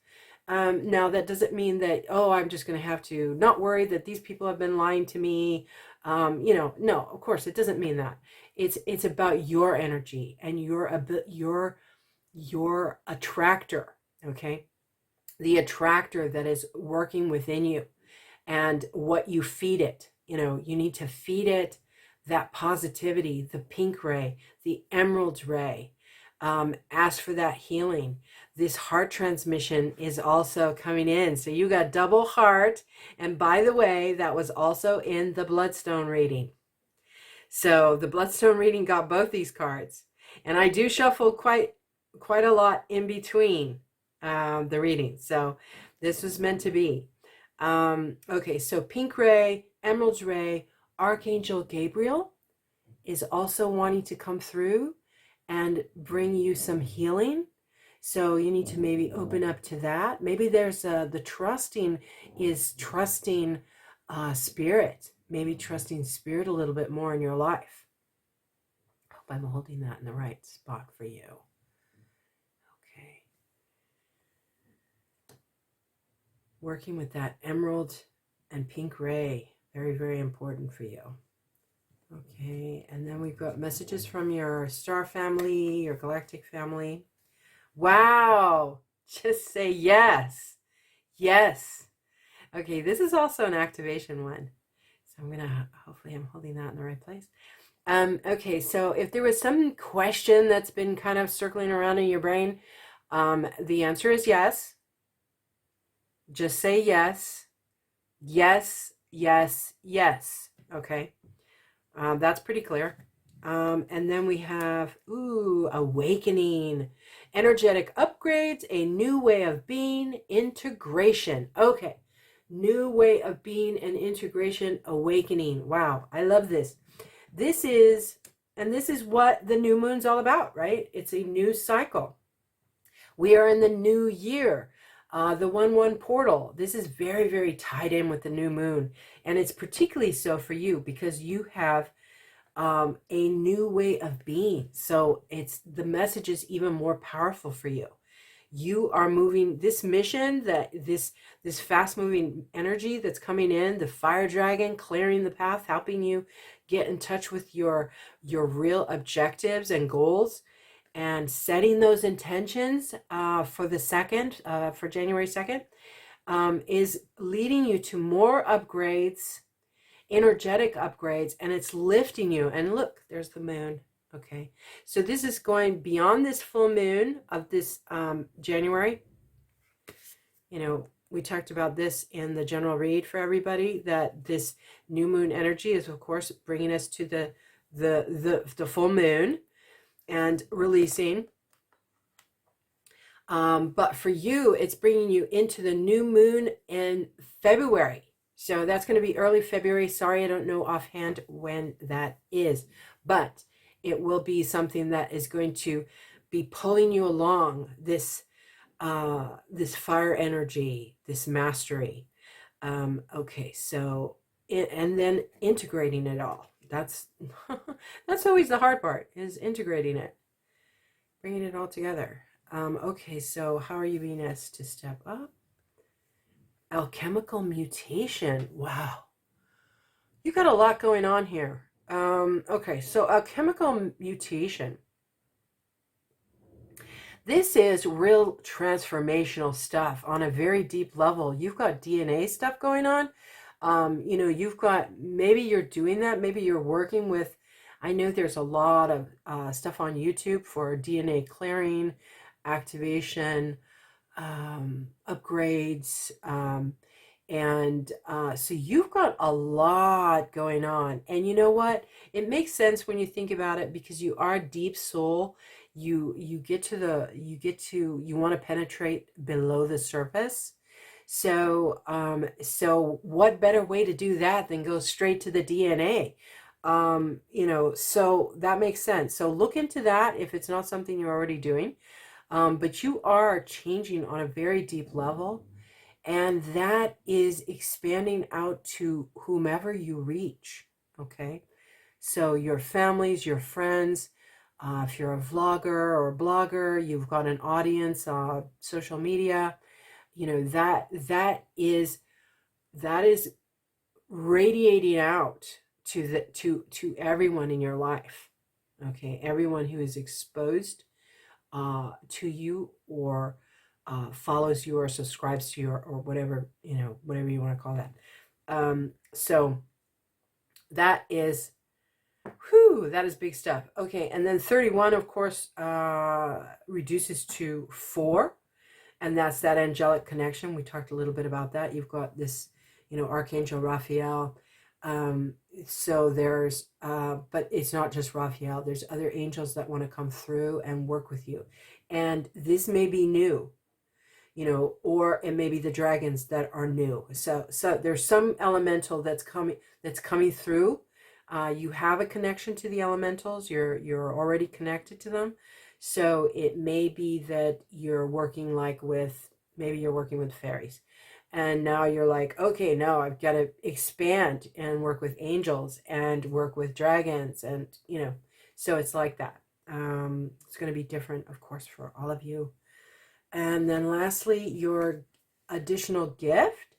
Speaker 1: Now, that doesn't mean that, I'm just going to have to not worry that these people have been lying to me. No, of course, it doesn't mean that. It's about your energy and your attractor, okay? The attractor that is working within you and what you feed it. You need to feed it that positivity, the pink ray, the emerald ray. Ask for that healing. This heart transmission is also coming in. So you got double heart. And by the way, that was also in the Bloodstone reading. So the Bloodstone reading got both these cards. And I do shuffle quite a lot in between the readings. So this was meant to be. Okay, so pink ray, emerald ray, Archangel Gabriel is also wanting to come through and bring you some healing. So you need to maybe open up to that. Maybe there's the trusting is trusting spirit. Maybe trusting spirit a little bit more in your life. Hope I'm holding that in the right spot for you. Okay. Working with that emerald and pink ray. Very, very important for you. Okay, and then we've got messages from your star family, your galactic family. Wow, just say yes. Yes. Okay, this is also an activation one. So hopefully I'm holding that in the right place. Okay, so if there was some question that's been kind of circling around in your brain, the answer is yes. Just say yes. Yes, yes, yes. Okay. That's pretty clear. And then we have, awakening, energetic upgrades, a new way of being, integration. Okay. New way of being and integration, awakening. Wow. I love this. This is what the new moon's all about, right? It's a new cycle. We are in the new year, the 1/1 portal. This is very, very tied in with the new moon. And it's particularly so for you because you have a new way of being. So the message is even more powerful for you. You are moving this mission, that this fast moving energy that's coming in, the fire dragon clearing the path, helping you get in touch with your real objectives and goals, and setting those intentions for the second, for January 2nd, is leading you to more upgrades, energetic upgrades, and it's lifting you. And look, there's the moon. Okay, so this is going beyond this full moon of this January. You know, we talked about this in the general read for everybody, that this new moon energy is, of course, bringing us to the full moon and releasing. But for you, it's bringing you into the new moon in February. So that's going to be early February. Sorry, I don't know offhand when that is, but it will be something that is going to be pulling you along this this fire energy, this mastery. Okay, so and then integrating it all. That's that's always the hard part, is integrating it, bringing it all together. Okay, so how are you being asked to step up? Alchemical mutation. Wow, you got a lot going on here. Okay, so alchemical mutation. This is real transformational stuff on a very deep level. You've got DNA stuff going on. You know, you've got, maybe you're doing that. Maybe you're working with, I know there's a lot of stuff on YouTube for DNA clearing, activation, upgrades, and so you've got a lot going on. And you know what? It makes sense when you think about it, because you are deep soul. You want to penetrate below the surface. So so what better way to do that than go straight to the DNA? You know, so that makes sense. So look into that if it's not something you're already doing. But you are changing on a very deep level. And that is expanding out to whomever you reach, okay? So your families, your friends, if you're a vlogger or a blogger, you've got an audience, social media, you know, that is radiating out to everyone in your life, okay? Everyone who is exposed to you, or follows you, or subscribes to you, or whatever, you know, whatever you want to call that. So that is, that is big stuff. Okay, and then 31, of course, reduces to 4, and that's that angelic connection. We talked a little bit about that. You've got this, you know, Archangel Raphael. So there's, but it's not just Raphael. There's other angels that want to come through and work with you. And this may be new, you know, or it may be the dragons that are new. So there's some elemental that's coming through. You have a connection to the elementals. You're already connected to them. So it may be that you're working maybe you're working with fairies. And now you're like, okay, now I've got to expand and work with angels and work with dragons. And, you know, so it's like that. It's going to be different, of course, for all of you. And then lastly, your additional gift,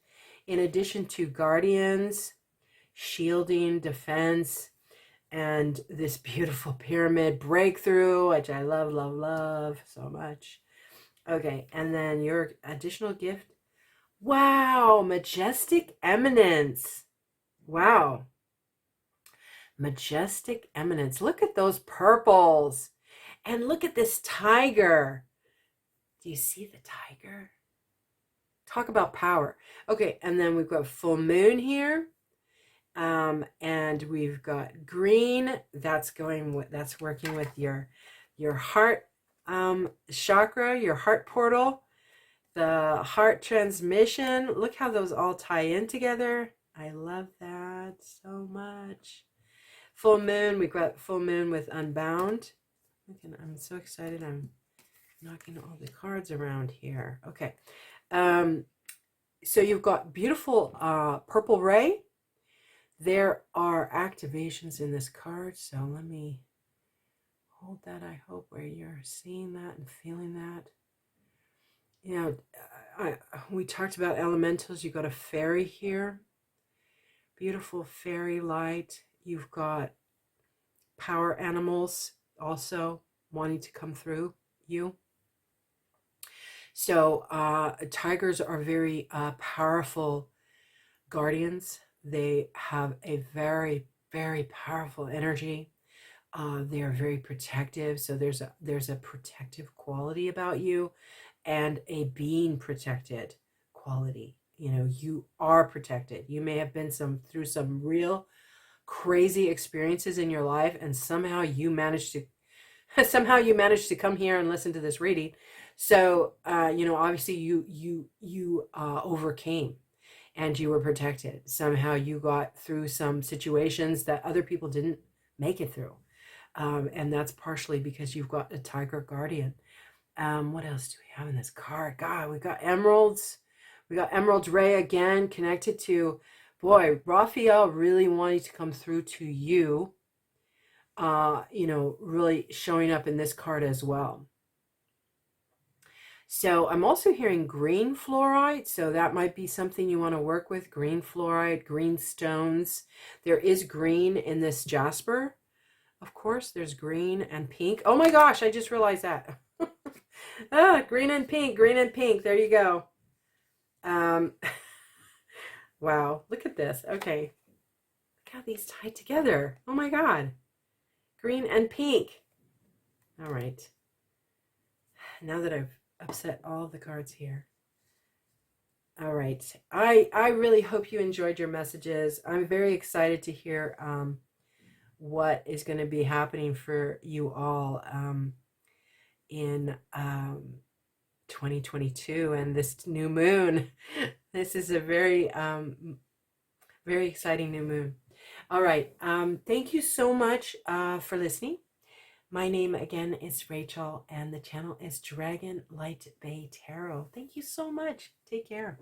Speaker 1: in addition to guardians, shielding, defense, and this beautiful pyramid breakthrough, which I love, love, love so much. Okay, and then your additional gift. Wow, majestic eminence. Wow. Majestic eminence. Look at those purples. And look at this tiger. Do you see the tiger? Talk about power. Okay, and then we've got full moon here. And we've got green. That's working with your heart chakra, your heart portal. The heart transmission. Look how those all tie in together. I love that so much. Full moon. We've got full moon with Unbound. I'm so excited. I'm knocking all the cards around here. Okay. So you've got beautiful purple ray. There are activations in this card. So let me hold that, I hope, where you're seeing that and feeling that. You know, we talked about elementals. You've got a fairy here. Beautiful fairy light. You've got power animals also wanting to come through you. So tigers are very powerful guardians. They have a very, very powerful energy. They are very protective. So there's a protective quality about you and a being protected quality. You know, you are protected. You may have been through some real crazy experiences in your life, and somehow you managed to come here and listen to this reading. So you know, obviously you overcame, and you were protected. Somehow you got through some situations that other people didn't make it through, and that's partially because you've got a tiger guardian. What else do we have in this card? God, we've got emeralds. We got Emerald Ray again, connected to, boy, Raphael really wanting to come through to you. You know, really showing up in this card as well. So I'm also hearing green fluorite. So that might be something you want to work with. Green fluorite, green stones. There is green in this Jasper. Of course, there's green and pink. Oh my gosh, I just realized that. Green and pink, green and pink. There you go. Wow, look at this. Okay. Look how these tie together. Oh my God. Green and pink. All right. Now that I've upset all the cards here. All right. I really hope you enjoyed your messages. I'm very excited to hear what is going to be happening for you all in 2022 and this new moon. This is a very very exciting new moon. All right. Thank you so much for listening. My name again is Rachel, and the channel is Dragon Light Bay Tarot. Thank you so much. Take care.